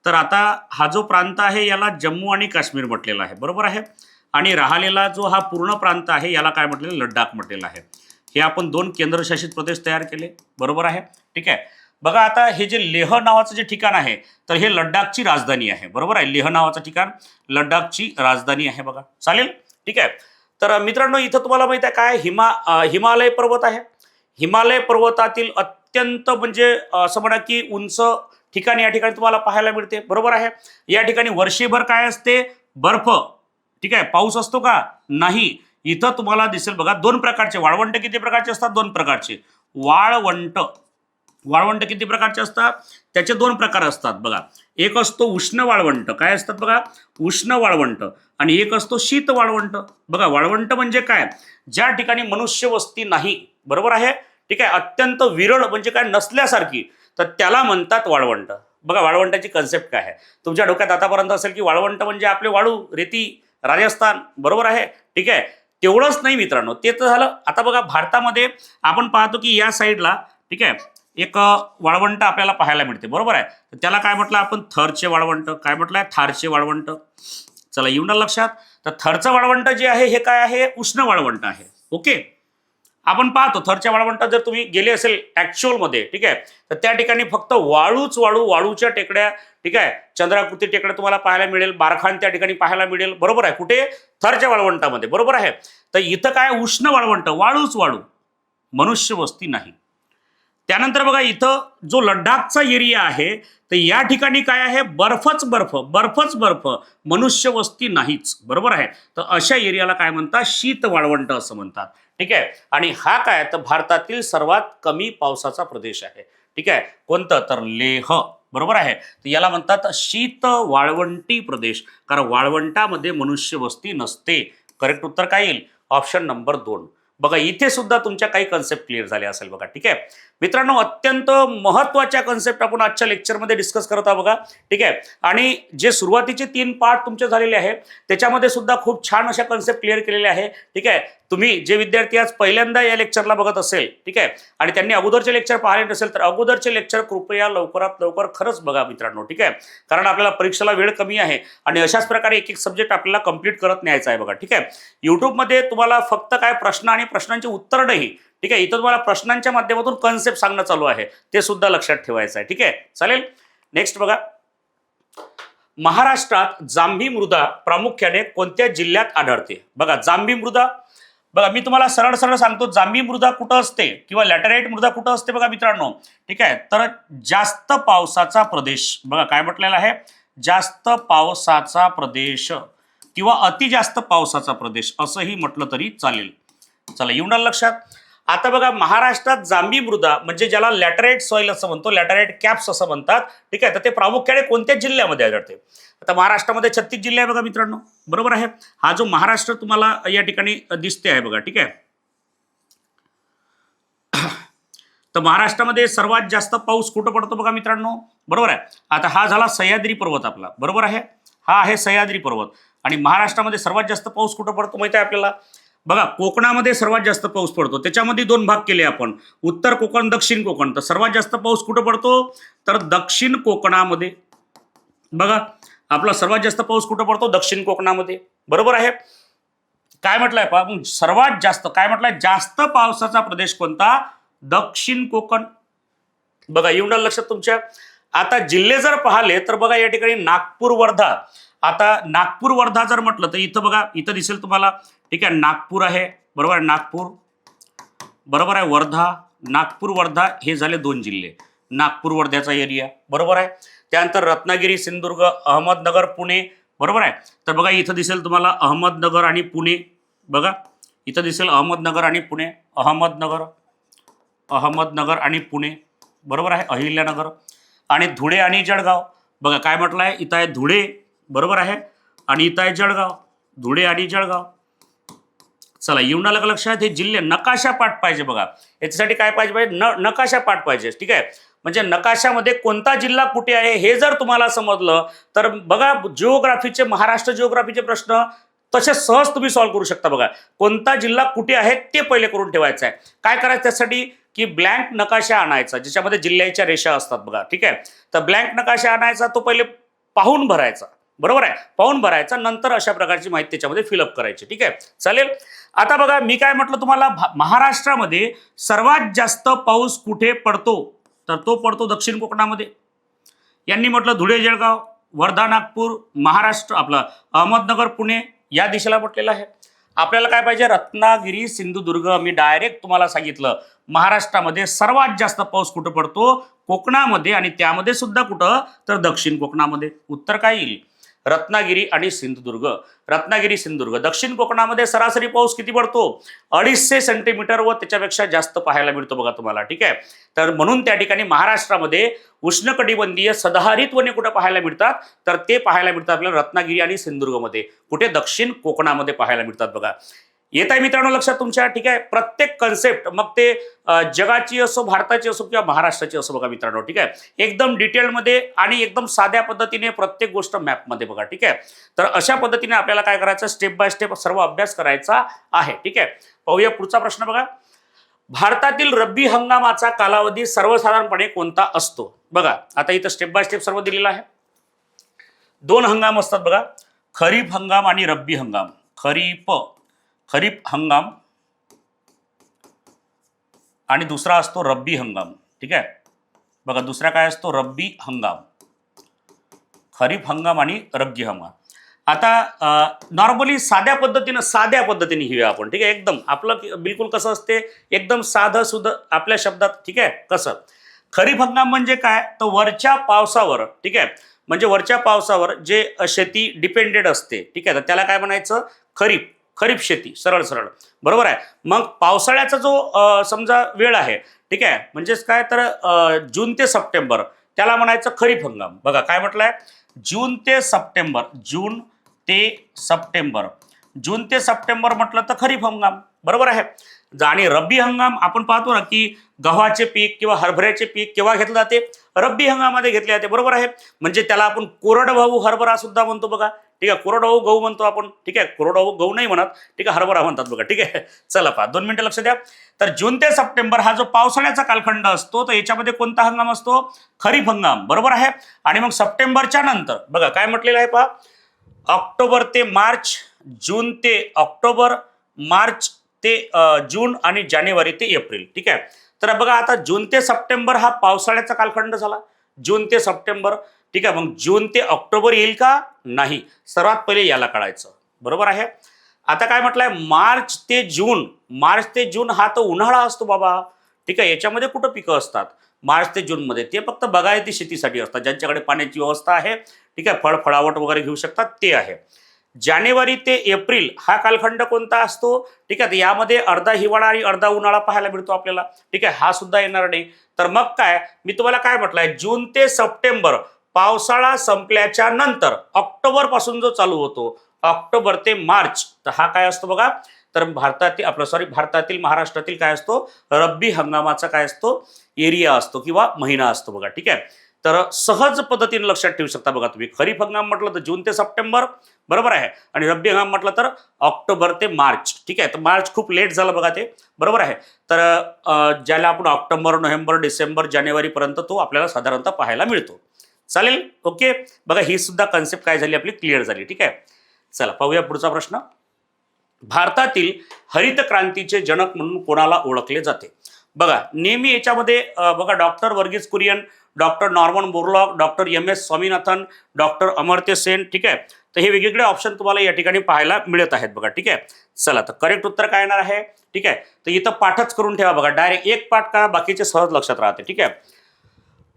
तर आता हा जो प्रांत आहे याला जम्मू आणि काश्मीर म्हटलेला आहे, बरोबर आहे. आणि राहिलेला जो हा पूर्ण प्रांत आहे याला काय म्हटलेलं, लडाख म्हटलेलं आहे. हे आपण 2 केंद्रशासित प्रदेश तयार केले, बरोबर आहे. ठीक आहे. बघा आता हे जे लेह नावाचं जे ठिकाण आहे, तर हे लडाखची राजधानी आहे, बरोबर आहे. लेह नावाचं ठिकाण लडाखची राजधानी आहे बघा. चालेल. ठीक आहे. तर मित्रांनो इथं तुम्हाला माहित आहे काय, हिमालय पर्वत आहे. हिमालय पर्वतातील अत्यंत म्हणजे असं म्हणा की उंच ठिकाण या ठिकाणी तुम्हाला पाहायला मिळते, बरोबर आहे. या ठिकाणी वर्षभर काय असते, बर्फ. ठीक आहे. पाऊस असतो का, नाही. इथं तुम्हाला दिसेल बघा 2 प्रकारचे वाळवंट. किती प्रकारचे असतात, 2 प्रकारचे वाळवंट. वाळवंट किती प्रकारचे असतात, त्याचे 2 प्रकार असतात बघा. एक असतो उष्ण वाळवंट, काय असतात बघा, उष्ण वाळवंट. आणि एक असतो शीत वाळवंट. बघा वाळवंट म्हणजे काय, ज्या ठिकाणी मनुष्य वस्ती नाही, बरोबर आहे. ठीक आहे. अत्यंत विरळ म्हणजे काय, नसल्यासारखी, तर त्याला म्हणतात वाळवंट. बघा वाळवंटाची कन्सेप्ट काय आहे तुमच्या डोक्यात आतापर्यंत असेल की वाळवंट म्हणजे आपले वाळू, रेती, राजस्थान, बरोबर आहे. ठीक आहे. तेवढंच नाही मित्रांनो, ते तर झालं. आता बघा भारतामध्ये आपण पाहतो की या साईडला, ठीक आहे, एक वाळवंट आपल्याला पाहायला मिळते, बरोबर आहे. तर त्याला काय म्हटलं आपण, थरचे वाळवंट. काय म्हटलंय, थारचे वाळवंट. चला येऊन आलं लक्षात. तर थरचं वाळवंट जे आहे हे काय आहे, उष्ण वाळवंट आहे. ओके. आपण पाहतो थरच्या वाळवंटात जर तुम्ही गेले असेल ऍक्च्युअल मध्ये, ठीक आहे, तर त्या ठिकाणी फक्त वाळूच वाळू, वाळूच्या टेकड्या, ठीक आहे, चंद्राकृती टेकड्या तुम्हाला पाहायला मिळेल, बारखान त्या ठिकाणी पाहायला मिळेल, बरोबर आहे. कुठे, थरच्या वाळवंटामध्ये, बरोबर आहे. तर इथं काय, उष्ण वाळवंट, वाळूच वाळू, मनुष्य वस्ती नाही. त्यानंतर बघा इथं जो लडाखचा एरिया आहे, तर या ठिकाणी काय आहे, बर्फच बर्फ, बर्फच बर्फ, मनुष्य वस्ती नाहीच, बरोबर आहे. तर अशा एरियाला काय म्हणतात, शीत वाळवंट असं म्हणतात. ठीक आहे. आणि हा काय, तर भारतातील सर्वात कमी पावसाचा प्रदेश आहे. ठीक आहे. कोणतं, तर लेह, बरोबर आहे. तर याला म्हणतात शीत वाळवंटी प्रदेश, कारण वाळवंटामध्ये मनुष्य वस्ती नसते. करेक्ट उत्तर काय येईल, ऑप्शन नंबर 2. बघा इथे सुद्धा तुमच्या काही कन्सेप्ट क्लिअर झाले असेल बघा. ठीक आहे मित्रांनो, अत्यंत महत्त्वाच्या कन्सेप्ट आपण आजच्या लेक्चरमध्ये डिस्कस करत आहोत बघा. ठीक आहे. आणि जे सुरुवातीचे 3 पार्ट तुमचे झालेले आहेत त्याच्यामध्ये सुद्धा खूप छान अशा कन्सेप्ट क्लिअर केलेले आहे. ठीक आहे. तुम्ही जे विद्यार्थी आज पहिल्यांदा या लेक्चरला बघत असेल, ठीक आहे, आणि त्यांनी अगोदरचे लेक्चर पाहिले नसेल, तर अगोदरचे लेक्चर कृपया लवकरात लवकर खरंच बघा मित्रांनो. ठीक आहे. कारण आपल्याला परीक्षेला वेळ कमी आहे आणि अशाच प्रकारे एक एक सब्जेक्ट आपल्याला कंप्लीट करत न्यायचा आहे बघा. ठीक आहे. युट्यूबमध्ये तुम्हाला फक्त काय प्रश्न आणि प्रश्नांची उत्तर नाही, ठीक आहे, इथं तुम्हाला प्रश्नांच्या माध्यमातून कन्सेप्ट सांगणं चालू आहे, ते सुद्धा लक्षात ठेवायचं आहे. ठीक आहे. चालेल. नेक्स्ट बघा, महाराष्ट्रात जांभी मृदा प्रामुख्याने कोणत्या जिल्ह्यात आढळते. बघा जांभी मृदा, बघा मी तुम्हाला सरळ सरळ सांगतो, जांभी मृदा कुठं असते किंवा लॅटराइट मृदा कुठं असते बघा मित्रांनो. ठीक आहे. तर जास्त पावसाचा प्रदेश, बघा काय म्हटलेलं आहे, जास्त पावसाचा प्रदेश किंवा अति जास्त पावसाचा प्रदेश असंही म्हटलं तरी चालेल. चला येऊन आलं लक्षात. आता बघा महाराष्ट्रात जांभी मृदा म्हणजे ज्याला लॅटराइट सॉइल असं म्हणतो, लॅटराइट कॅप्स असं म्हणतात. ठीक आहे. तर ते प्रामुख्याने कोणत्या जिल्ह्यामध्ये आढळते. आता महाराष्ट्रामध्ये 36 जिल्हे आहे बघा मित्रांनो, बरोबर आहे. हा जो महाराष्ट्र तुम्हाला या ठिकाणी दिसते आहे बघा. ठीक आहे. तर महाराष्ट्रामध्ये सर्वात जास्त पाऊस कुठं पडतो बघा मित्रांनो, बरोबर आहे. आता हा झाला सह्याद्री पर्वत आपला, बरोबर आहे. हा आहे सह्याद्री पर्वत. आणि महाराष्ट्रामध्ये सर्वात जास्त पाऊस कुठं पडतो माहिती आहे आपल्याला, बघा कोकणामध्ये सर्वात जास्त पाऊस पडतो. त्याच्यामध्ये 2 भाग केले आपण, उत्तर कोकण, दक्षिण कोकण. तर सर्वात जास्त पाऊस कुठं पडतो, तर दक्षिण कोकणामध्ये. बघा आपला सर्वात जास्त पाऊस कुठं पडतो, दक्षिण कोकणामध्ये, बरोबर आहे. काय म्हटलंय पहा, सर्वात जास्त काय म्हटलंय, जास्त पावसाचा प्रदेश कोणता, दक्षिण कोकण. बघा येऊन आलं लक्षात तुमच्या. आता जिल्हे जर पाहिले तर बघा या ठिकाणी नागपूर वर्धा. आता नागपूर वर्धा जर म्हटलं तर इथं बघा, इथं दिसेल तुम्हाला, ठीक आहे, नागपूर आहे, बरोबर आहे, नागपूर, बरोबर आहे, वर्धा, नागपूर वर्धा हे झाले 2 जिल्हे, नागपूर वर्ध्याचा एरिया, बरोबर आहे. त्यानंतर रत्नागिरी, सिंधुदुर्ग, अहमदनगर, पुणे, बरोबर आहे. तर बघा इथं दिसेल तुम्हाला अहमदनगर आणि पुणे, बघा इथं दिसेल अहमदनगर आणि पुणे, अहमदनगर आणि पुणे, बरोबर आहे, अहिल्यानगर. आणि धुळे आणि जळगाव, बघा काय म्हटलं आहे, इथं आहे धुळे, बरोबर आहे, आणि इथं आहे जळगाव, धुळे आणि जळगाव. चला येऊन आलं का लक्षात. हे जिल्हे नकाशा पाठ पाहिजे बघा. याच्यासाठी काय पाहिजे, नकाशा पाठ पाहिजे, ठीक आहे. म्हणजे नकाशामध्ये कोणता जिल्हा कुठे आहे हे जर तुम्हाला समजलं तर बघा जिओग्राफीचे, महाराष्ट्र जिओग्राफीचे प्रश्न तसे सहज तुम्ही सॉल्व्ह करू शकता. बघा कोणता जिल्हा कुठे आहे ते पहिले करून ठेवायचं आहे. काय करायचं त्यासाठी की ब्लँक नकाशा आणायचा ज्याच्यामध्ये जिल्ह्याच्या रेषा असतात बघा, ठीक आहे. तर ब्लँक नकाशा आणायचा, तो पहिले पाहून भरायचा, बरोबर आहे, पाहून भरायचा, नंतर अशा प्रकारची माहिती त्याच्यामध्ये फिलअप करायची, ठीक आहे, चालेल. आता बघा मी काय म्हटलं तुम्हाला, महाराष्ट्रामध्ये सर्वात जास्त पाऊस कुठे पडतो, तर तो पडतो दक्षिण कोकणामध्ये. यांनी म्हटलं धुळे, जळगाव, वर्धा, नागपूर, महाराष्ट्र आपलं अहमदनगर, पुणे या दिशेला म्हटलेलं आहे. आपल्याला काय पाहिजे, रत्नागिरी, सिंधुदुर्ग. मी डायरेक्ट तुम्हाला सांगितलं महाराष्ट्रामध्ये सर्वात जास्त पाऊस कुठं पडतो, कोकणामध्ये, आणि त्यामध्ये सुद्धा कुठं, तर दक्षिण कोकणामध्ये. उत्तर काय येईल, रत्नागिरी आणि सिंधुदुर्ग. रत्नागिरी, सिंधुदुर्ग. दक्षिण कोकणामध्ये सरासरी पाऊस किती पडतो, 250 सेंटीमीटर व त्याच्यापेक्षा जास्त पाहायला मिळतो बघा तुम्हाला, ठीक आहे. तर म्हणून त्या ठिकाणी महाराष्ट्रामध्ये उष्णकटिबंधीय सदाहरित वने कुठे पाहायला मिळतात, तर ते पाहायला मिळतात आपल्याला रत्नागिरी आणि सिंधुदुर्गमध्ये. कुठे, दक्षिण कोकणामध्ये पाहायला मिळतात बघा. येत आहे मित्रांनो लक्षात तुमच्या, ठीक आहे. प्रत्येक कन्सेप्ट मग ते जगाची असो, भारताची असो किंवा महाराष्ट्राची असो बघा मित्रांनो, ठीक आहे. एकदम डिटेलमध्ये आणि एकदम साध्या पद्धतीने प्रत्येक गोष्ट मॅपमध्ये बघा, ठीक आहे. तर अशा पद्धतीने आपल्याला काय करायचं, स्टेप बाय स्टेप सर्व अभ्यास करायचा आहे, ठीक आहे. पाहूया पुढचा प्रश्न बघा. भारतातील रब्बी हंगामाचा कालावधी सर्वसाधारणपणे कोणता असतो. बघा आता इथं स्टेप बाय स्टेप सर्व दिलेलं आहे. 2 हंगाम असतात बघा, खरीप हंगाम आणि रब्बी हंगाम. खरीप हंगाम आणि दुसरा असतो रब्बी हंगाम, ठीक आहे. बघा दुसरा काय असतो, रब्बी हंगाम, खरीप हंगाम आणि रब्बी हंगाम. आता नॉर्मली साध्या पद्धतीने घेऊया आपण, ठीक आहे. एकदम आपलं बिलकुल कसं असते, एकदम साधं सुध आपल्या शब्दात, ठीक आहे. कसं, खरीप हंगाम म्हणजे काय, तर वरच्या पावसावर, ठीक आहे, म्हणजे वरच्या पावसावर जे शेती डिपेंडेड असते, ठीक आहे. तर त्याला काय म्हणायचं, खरीप शेती, सरळ बरोबर आहे. मग पावसाळ्याचा जो समजा वेळ आहे, ठीक आहे, म्हणजेच काय, तर जून ते सप्टेंबर त्याला म्हणायचं खरीप हंगाम. बघा काय म्हटलंय, जून ते सप्टेंबर म्हटलं तर खरीप हंगाम, बरोबर आहे. आणि रब्बी हंगाम आपण पाहतो ना की गव्हाचे पीक किंवा हरभऱ्याचे पीक केव्हा घेतले जाते, रब्बी हंगामामध्ये घेतले जाते, बरोबर आहे. म्हणजे त्याला आपण कोरडवाहू हरभरा सुद्धा म्हणतो बघा, ठीक आहे. कोरडवाहू गहू म्हणतो आपण, ठीक आहे. कोरडवाहू गहू नाही म्हणत, ठीक आहे, हरभरा म्हणतात बघा, ठीक आहे. चला पहा 2 मिनिटं लक्ष द्या. तर जून ते सप्टेंबर हा जो पावसाळ्याचा कालखंड असतो, तर याच्यामध्ये कोणता हंगाम असतो, खरीप हंगाम, बरोबर आहे. आणि मग सप्टेंबरच्या नंतर बघा काय म्हटलेलं आहे पहा, ऑक्टोबर ते मार्च, जून ते ऑक्टोबर, मार्च ते जून आणि जानेवारी ते एप्रिल, ठीक आहे. तर बघा आता जून ते सप्टेंबर हा पावसाळ्याचा कालखंड झाला, जून ते सप्टेंबर, ठीक आहे. मग जून ते ऑक्टोबर येईल का, नाही, सर्वात पहिले याला काढायचं, बरोबर आहे. आता काय म्हटलंय, मार्च ते जून हा तर उन्हाळा असतो बाबा, ठीक आहे. याच्यामध्ये कुठं पिकं असतात, मार्च ते जून मध्ये, ते फक्त बागायती शेतीसाठी असतात, ज्यांच्याकडे पाण्याची व्यवस्था आहे, ठीक आहे, फळावट वगैरे घेऊ शकतात, ते आहे. जानेवारी ते एप्रिल हा कालखंड कोणता असतो, ठीक आहे. यामध्ये अर्धा हिवाळा आणि अर्धा उन्हाळा पाहायला मिळतो आपल्याला, ठीक आहे. हा सुद्धा येणार नाही. तर मग काय, मी तुम्हाला काय म्हटलंय, जून ते सप्टेंबर पावसाळा संपल्याच्या नंतर ऑक्टोबर पासून जो चालू होतो, ऑक्टोबर ते मार्च, तर हा काय असतो बघा, तर भारतातील महाराष्ट्रातील काय असतो, रब्बी हंगामाचा काय असतो, एरिया असतो किंवा महिना असतो बघा, ठीक आहे. तर सहज पद्धतीने लक्षात ठेवू शकता बघा तुम्ही. खरीप हंगाम म्हटलं तर जून ते सप्टेंबर, बरोबर आहे. आणि रब्बी हंगाम म्हटलं तर ऑक्टोबर ते मार्च, ठीक आहे. तर मार्च खूप लेट झालं बघा ते, बरोबर आहे. तर ज्याला आपण ऑक्टोबर, नोव्हेंबर, डिसेंबर, जानेवारीपर्यंत तो आपल्याला साधारणतः पाहायला मिळतो. चालेल, ओके. बघा ही सुद्धा कन्सेप्ट काय झाली आपली, क्लिअर झाली, ठीक आहे. चला पाहूया पुढचा प्रश्न. भारतातील हरित क्रांतीचे जनक म्हणून कोणाला ओळखले जाते. बघा नेहमी याच्यामध्ये बघा doctor Verghese Kurien, doctor Norman Borlaug, doctor MS Swaminathan, doctor Amartya Sen, ठीक आहे. तर हे वेगवेगळे ऑप्शन तुम्हाला या ठिकाणी पाहायला मिळत आहेत बघा, ठीक आहे. चला तर करेक्ट उत्तर काय येणार आहे, ठीक आहे. तर इथं पाठच करून ठेवा बघा, डायरेक्ट एक पाठ करा, बाकीचे सहज लक्षात राहते, ठीक आहे.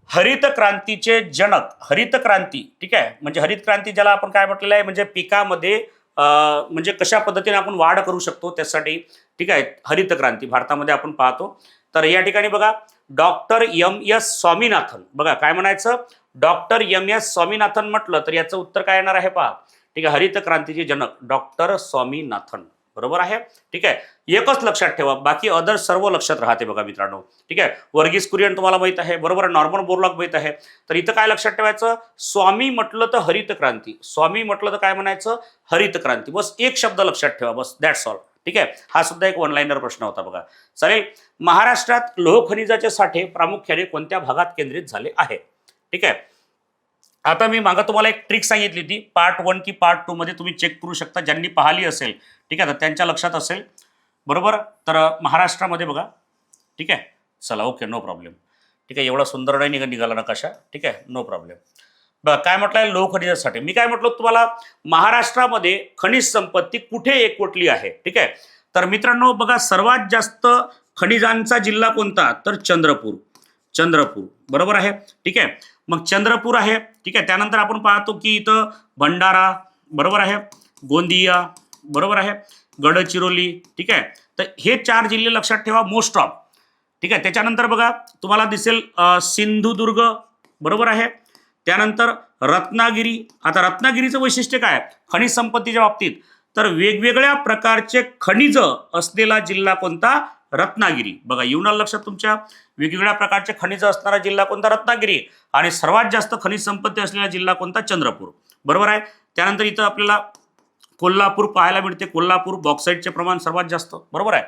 हरित क्रांतीचे जनक, हरित क्रांती, ठीक आहे, म्हणजे हरित क्रांती ज्याला आपण काय म्हटलेलं आहे, म्हणजे पिकामध्ये म्हणजे कशा पद्धतीने आपण वाढ करू शकतो त्यासाठी, ठीक आहे, हरित क्रांती भारतामध्ये आपण पाहतो. तर या ठिकाणी बघा डॉक्टर MS स्वामीनाथन, बघा काय म्हणायचं, डॉक्टर MS स्वामीनाथन म्हटलं तर याचं उत्तर काय येणार आहे पहा, ठीक आहे. हरित क्रांतीचे जनक डॉक्टर स्वामीनाथन, बरोबर आहे, ठीक आहे. एकच लक्षात ठेवा, बाकी अदर सर्व लक्षात राहते बघा मित्रांनो, ठीक आहे. वर्गीस कुरियन तुम्हाला माहित आहे, बरोबर, नॉर्मन बोरलॉग माहित आहे. तर इथं काय लक्षात ठेवायचं, स्वामी म्हटलं तर हरित क्रांती, स्वामी म्हटलं तर काय म्हणायचं, हरित क्रांती, बस एक शब्द लक्षात ठेवा, बस दॅट्स ऑल, ठीक आहे. हा सुद्धा एक वन लाईनर प्रश्न होता बघा. चालेल. महाराष्ट्रात लोह खनिजाचे साठे प्रामुख्याने कोणत्या भागात केंद्रित झाले आहे, ठीक आहे. आता मी मागं तुम्हाला एक ट्रिक सांगितली होती, पार्ट 1 की पार्ट 2 मध्ये तुम्ही चेक करू शकता, ज्यांनी पाहिली असेल, ठीक आहे, तर त्यांच्या लक्षात असेल, बरोबर. तर महाराष्ट्रामध्ये बघा, ठीक आहे. चला ओके, नो प्रॉब्लेम, ठीक आहे. एवढा सुंदर नाही निघाला नकाशा, ठीक आहे, नो प्रॉब्लेम. बघा काय म्हटलंय, लोह खनिजासाठी मी काय म्हटलं तुम्हाला, महाराष्ट्रामध्ये खनिज संपत्ती कुठे एकवटली आहे, ठीक आहे. तर मित्रांनो बघा सर्वात जास्त खनिजांचा जिल्हा कोणता, तर चंद्रपूर, चंद्रपूर, बरोबर आहे, ठीक आहे. मग चंद्रपूर आहे, ठीक आहे. त्यानंतर आपण पाहतो की इथं भंडारा, बरोबर आहे, गोंदिया, बरोबर आहे, गडचिरोली, ठीक आहे. तर हे 4 जिल्हे लक्षात ठेवा मोस्ट ऑफ, ठीक आहे. त्याच्यानंतर बघा तुम्हाला दिसेल सिंधुदुर्ग, बरोबर आहे. त्यानंतर रत्नागिरी. आता रत्नागिरीचं वैशिष्ट्य काय खनिज संपत्तीच्या बाबतीत, तर वेगवेगळ्या प्रकारचे खनिज असलेला जिल्हा कोणता, रत्नागिरी. बघा येऊन आलं लक्षात तुमच्या, वेगवेगळ्या प्रकारचे खनिज असणारा जिल्हा कोणता, रत्नागिरी. आणि सर्वात जास्त खनिज संपत्ती असलेला जिल्हा कोणता, चंद्रपूर, बरोबर आहे. त्यानंतर इथं आपल्याला कोल्हापूर पाहायला मिळते, कोल्हापूर बॉक्साईटचे प्रमाण सर्वात जास्त, बरोबर आहे.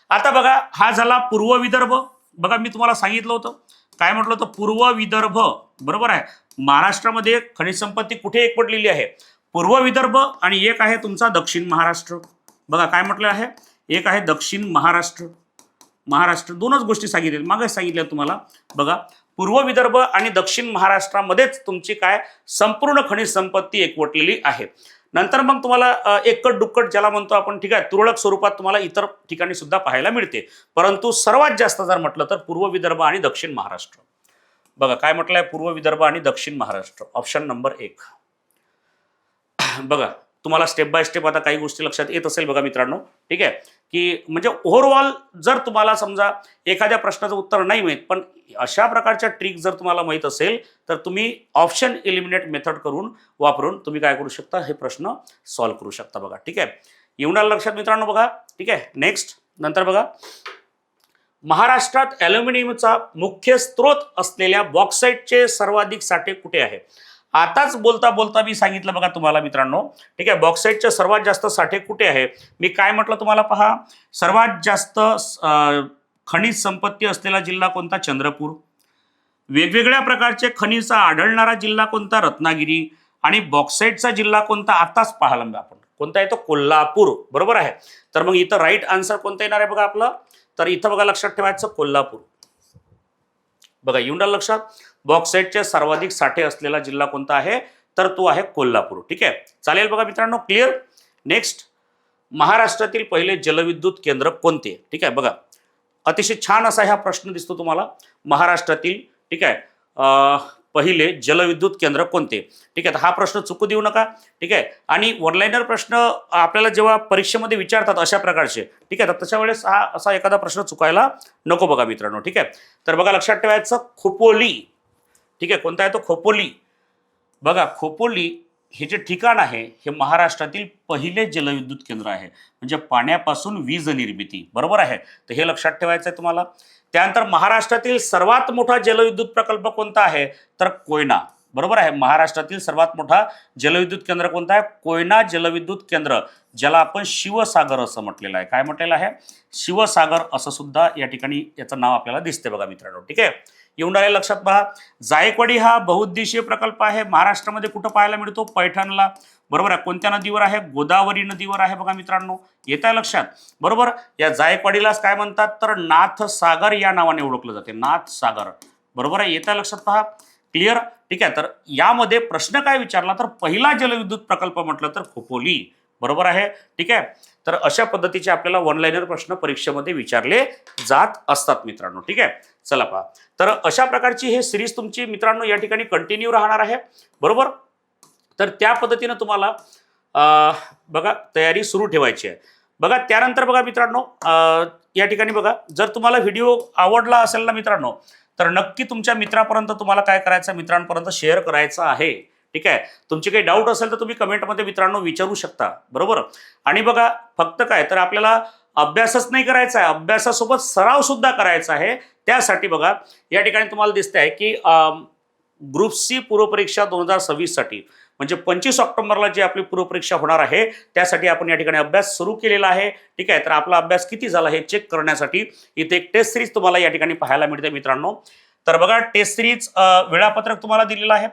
आता बघा हा झाला पूर्व विदर्भ. बघा मी तुम्हाला सांगितलं होतं, काय म्हटलं होतं, पूर्व विदर्भ, बरोबर आहे. महाराष्ट्रामध्ये खनिज संपत्ती कुठे एकवटलेली आहे, पूर्व विदर्भ, आणि एक आहे तुमचा दक्षिण महाराष्ट्र. बघा काय म्हटलं आहे, एक आहे दक्षिण महाराष्ट्र, महाराष्ट्र, दोनच गोष्टी सांगितल्या मागे सांगितल्या तुम्हाला. बघा पूर्व विदर्भ आणि दक्षिण महाराष्ट्रामध्येच तुमची काय संपूर्ण खनिज संपत्ती एकवटलेली आहे. नंतर मग तुम्हाला एकट दुक्कट ज्याला म्हणतो आपण, ठीक आहे, तुरळक स्वरूपात तुम्हाला इतर ठिकाणी सुद्धा पाहायला मिळते, परंतु सर्वात जास्त जर म्हटलं तर पूर्व विदर्भ आणि दक्षिण महाराष्ट्र. बघा काय म्हटलंय, पूर्व विदर्भ आणि दक्षिण महाराष्ट्र, ऑप्शन नंबर 1. बघा तुम्हाला स्टेप बाय स्टेप आता काही गोष्टी लक्षात येत असेल बघा मित्रांनो, ठीक आहे, की म्हणजे ओव्हरऑल जर तुम्हाला समजा एखाद्या प्रश्नाचं उत्तर नाही माहीत, पण अशा प्रकारच्या ट्रिक जर तुम्हाला माहीत असेल तर तुम्ही ऑप्शन एलिमिनेट मेथड वापरून तुम्ही काय करू शकता, हे प्रश्न सॉल्व्ह करू शकता बघा, ठीक आहे. येऊन आलं लक्षात मित्रांनो बघा, ठीक आहे. नेक्स्ट नंतर बघा, महाराष्ट्रात ॲल्युमिनियमचा मुख्य स्रोत असलेल्या बॉक्साईटचे सर्वाधिक साठे कुठे आहे. आताच बोलता बोलता मी सांगितलं बघा तुम्हाला मित्रांनो, ठीक आहे, बॉक्साईटचे सर्वात जास्त साठे कुठे आहे. मी काय म्हटलं तुम्हाला पहा, सर्वात जास्त खनिज संपत्ती असलेला जिल्हा कोणता, चंद्रपूर. वेगवेगळ्या प्रकारचे खनिज आढळणारा जिल्हा कोणता, रत्नागिरी. आणि बॉक्साईटचा जिल्हा कोणता, आताच पाहिला आपण, कोणता आहे तो, कोल्हापूर, बरोबर आहे. तर मग इथं राईट आन्सर कोणतं येणार आहे बघा आपलं, तर इथं बघा लक्षात ठेवायचं कोल्हापूर. बघा येऊन आलं लक्षात, बॉक्साईटचे सर्वाधिक साठे असलेला जिल्हा कोणता आहे, तर तो आहे कोल्हापूर, ठीक आहे. चालेल बघा मित्रांनो, क्लिअर. नेक्स्ट, महाराष्ट्रातील पहिले जलविद्युत केंद्र कोणते, ठीक आहे. बघा अतिशय छान असा हा प्रश्न दिसतो तुम्हाला, महाराष्ट्रातील, ठीक आहे, पहिले जलविद्युत केंद्र कोणते, ठीक आहे. हा प्रश्न चुकू देऊ नका, ठीक आहे. आणि वनलाइनर प्रश्न आपल्याला जेव्हा परीक्षेमध्ये विचारतात अशा प्रकारचे, ठीक आहे, तर तशा वेळेस हा असा एखादा प्रश्न चुकायला नको बघा मित्रांनो, ठीक आहे. तर बघा लक्षात ठेवायचं खोपोली, ठीक आहे, कोणता आहे तो, खोपोली. बघा खोपोली हे जे ठिकाण आहे हे महाराष्ट्रातील पहिले जलविद्युत केंद्र आहे, म्हणजे पाण्यापासून वीज निर्मिती, बरोबर आहे. तर हे लक्षात ठेवायचं आहे तुम्हाला. त्यानंतर महाराष्ट्रातील सर्वात मोठा जलविद्युत प्रकल्प कोणता आहे, तर कोयना, बरोबर आहे. महाराष्ट्रातील सर्वात मोठा जलविद्युत केंद्र कोणता आहे, कोयना जलविद्युत केंद्र, ज्याला आपण शिवसागर असं म्हटलेलं आहे. काय म्हटलेलं आहे, शिवसागर असं सुद्धा या ठिकाणी याचं नाव आपल्याला दिसते बघा मित्रांनो, ठीक आहे. येऊन राहिले लक्षात पहा. जायकवाडी हा बहुउद्देशीय प्रकल्प आहे. महाराष्ट्रामध्ये कुठं पाहायला मिळतो? पैठणला. बरोबर आहे. कोणत्या नदीवर आहे? गोदावरी नदीवर आहे बघा मित्रांनो. येत आहे लक्षात? बरोबर. या जायकवाडीलाच काय म्हणतात तर नाथसागर या नावाने ओळखलं जाते. नाथसागर. बरोबर आहे. येत आहे लक्षात पहा. क्लिअर. ठीक आहे. तर यामध्ये प्रश्न काय विचारला तर पहिला जलविद्युत प्रकल्प म्हटलं तर खोपोली. बरोबर आहे. ठीक आहे. तर अशा पद्धतीचे आपल्याला वन लाईनर प्रश्न परीक्षेमध्ये विचारले जात असतात मित्रांनो. ठीक आहे. चला पहा. तर अशा प्रकारची हे सिरीज तुमची मित्रांनो या ठिकाणी कंटिन्यू राहणार आहे. बरोबर. तर त्या पद्धतीनं तुम्हाला बघा तयारी सुरू ठेवायची आहे. बघा त्यानंतर बघा मित्रांनो या ठिकाणी बघा जर तुम्हाला व्हिडिओ आवडला असेल ना मित्रांनो तर नक्की तुमच्या मित्रापर्यंत तुम्हाला काय करायचं मित्रांपर्यंत शेअर करायचं आहे. ठीक आहे. तुमचे काही डाऊट असेल तर तुम्ही कमेंटमध्ये मित्रांनो विचारू शकता. बरोबर. आणि बघा फक्त काय तर आपल्याला अभ्यासच नाही करायचा आहे, अभ्यासासोबत सराव सुद्धा करायचा आहे. त्यासाठी बघा या ठिकाणी तुम्हाला दिसत आहे की ग्रुप सी पूर्वपरीक्षा 2026 साठी म्हणजे 25 ऑक्टोबरला जी आपली पूर्वपरीक्षा होणार आहे त्यासाठी आपण या ठिकाणी अभ्यास सुरू केलेला आहे. ठीक आहे. तर आपला अभ्यास किती झाला हे चेक करण्यासाठी इथे एक टेस्ट सिरीज तुम्हाला या ठिकाणी पाहायला मिळते मित्रांनो. तर बघा टेस्ट सिरीज वेळापत्रक तुम्हाला दिलेलं आहे.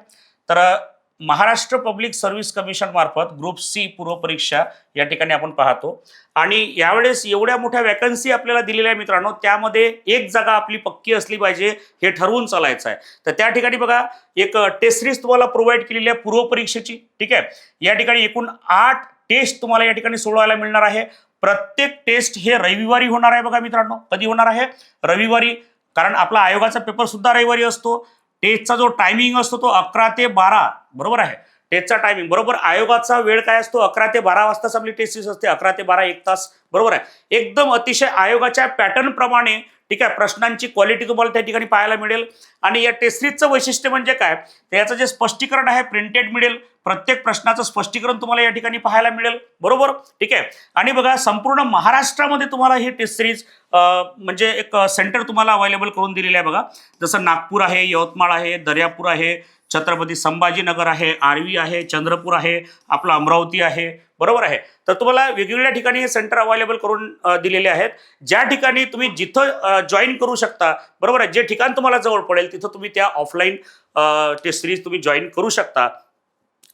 तर महाराष्ट्र पब्लिक सर्व्हिस कमिशन मार्फत ग्रुप सी पूर्वपरीक्षा या ठिकाणी आपण पाहतो आणि यावेळेस एवढ्या मोठ्या वॅकन्सी आपल्याला दिलेल्या आहे मित्रांनो. त्यामध्ये एक जागा आपली पक्की असली पाहिजे हे ठरवून चालायचं आहे. तर त्या ठिकाणी बघा एक टेस्ट सिरीज तुम्हाला प्रोव्हाइड केलेली आहे पूर्वपरीक्षेची. ठीक आहे. या ठिकाणी एकूण 8 टेस्ट तुम्हाला या ठिकाणी सोडवायला मिळणार आहे. प्रत्येक टेस्ट हे रविवारी होणार आहे बघा मित्रांनो. कधी होणार आहे? रविवारी. कारण आपला आयोगाचा पेपर सुद्धा रविवारी असतो. टेस्टचा जो टायमिंग असतो तो 11 ते 12. बरोबर आहे. टेस्टचा टायमिंग बरोबर. आयोगाचा वेळ काय असतो? 11 ते 12 वाजताच आपली टेस्ट असते. 11 ते 12 1 तास. बरोबर आहे. एकदम अतिशय आयोगाच्या पॅटर्न प्रमाणे ठीक आहे प्रश्नांची क्वालिटी तुम्हाला त्या ठिकाणी पाहायला मिळेल. आणि या टेस्ट सिरीजचं वैशिष्ट्य म्हणजे काय त्याचं जे स्पष्टीकरण आहे प्रिंटेड मिळेल. प्रत्येक प्रश्नाचं स्पष्टीकरण तुम्हाला या ठिकाणी पाहायला मिळेल. बरोबर. ठीक आहे. आणि बघा संपूर्ण महाराष्ट्रामध्ये तुम्हाला ही टेस्ट सिरीज म्हणजे एक सेंटर तुम्हाला अवेलेबल करून दिलेलं आहे बघा. जसं नागपूर आहे, यवतमाळ आहे, दर्यापूर आहे, छत्रपती संभाजीनगर आहे, आर्वी आहे, चंद्रपूर आहे, आपलं अमरावती आहे. बरोबर आहे. तर तुम्हाला वेगवेगळ्या ठिकाणी हे सेंटर अवेलेबल करून दिलेले आहेत. ज्या ठिकाणी तुम्ही जिथं जॉईन करू शकता. बरोबर आहे. जे ठिकाण तुम्हाला जवळ पडेल तिथं तुम्ही त्या ऑफलाईन टेस्ट सिरीज तुम्ही जॉईन करू शकता.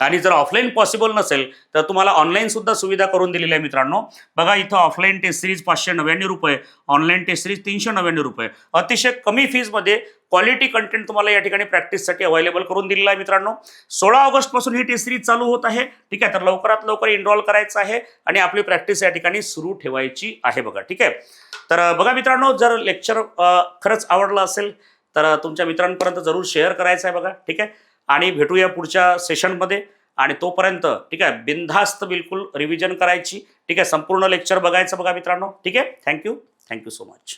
आणि जर ऑफलाईन पॉसिबल नसेल तर तुम्हाला ऑनलाईन सुद्धा सुविधा करून दिलेली आहे मित्रांनो. बघा इथं ऑफलाईन टेस्ट सिरीज 599 रुपये, ऑनलाईन टेस्ट सिरीज 399 रुपये. अतिशय कमी फीजमध्ये क्वालिटी कंटेंट तुम्हाला या ठिकाणी प्रॅक्टिससाठी अवेलेबल करून दिलेला आहे मित्रांनो. 16 ऑगस्ट पासून ही टेस्ट सिरीज चालू होत आहे. ठीक आहे. तर लवकरात लवकर एनरोल करायचं आहे आणि आपली प्रॅक्टिस या ठिकाणी सुरू ठेवायची आहे बघा. ठीक आहे. तर बघा मित्रांनो जर लेक्चर खरंच आवडलं असेल तर तुमच्या मित्रांपर्यंत जरूर शेअर करायचं आहे बघा. ठीक आहे. आणि भेटूया पुढच्या सेशनमध्ये. आणि तोपर्यंत ठीक आहे बिनधास्त बिलकुल रिव्हिजन करायची. ठीक आहे. संपूर्ण लेक्चर बघायचं बघा मित्रांनो. ठीक आहे. Thank you so much.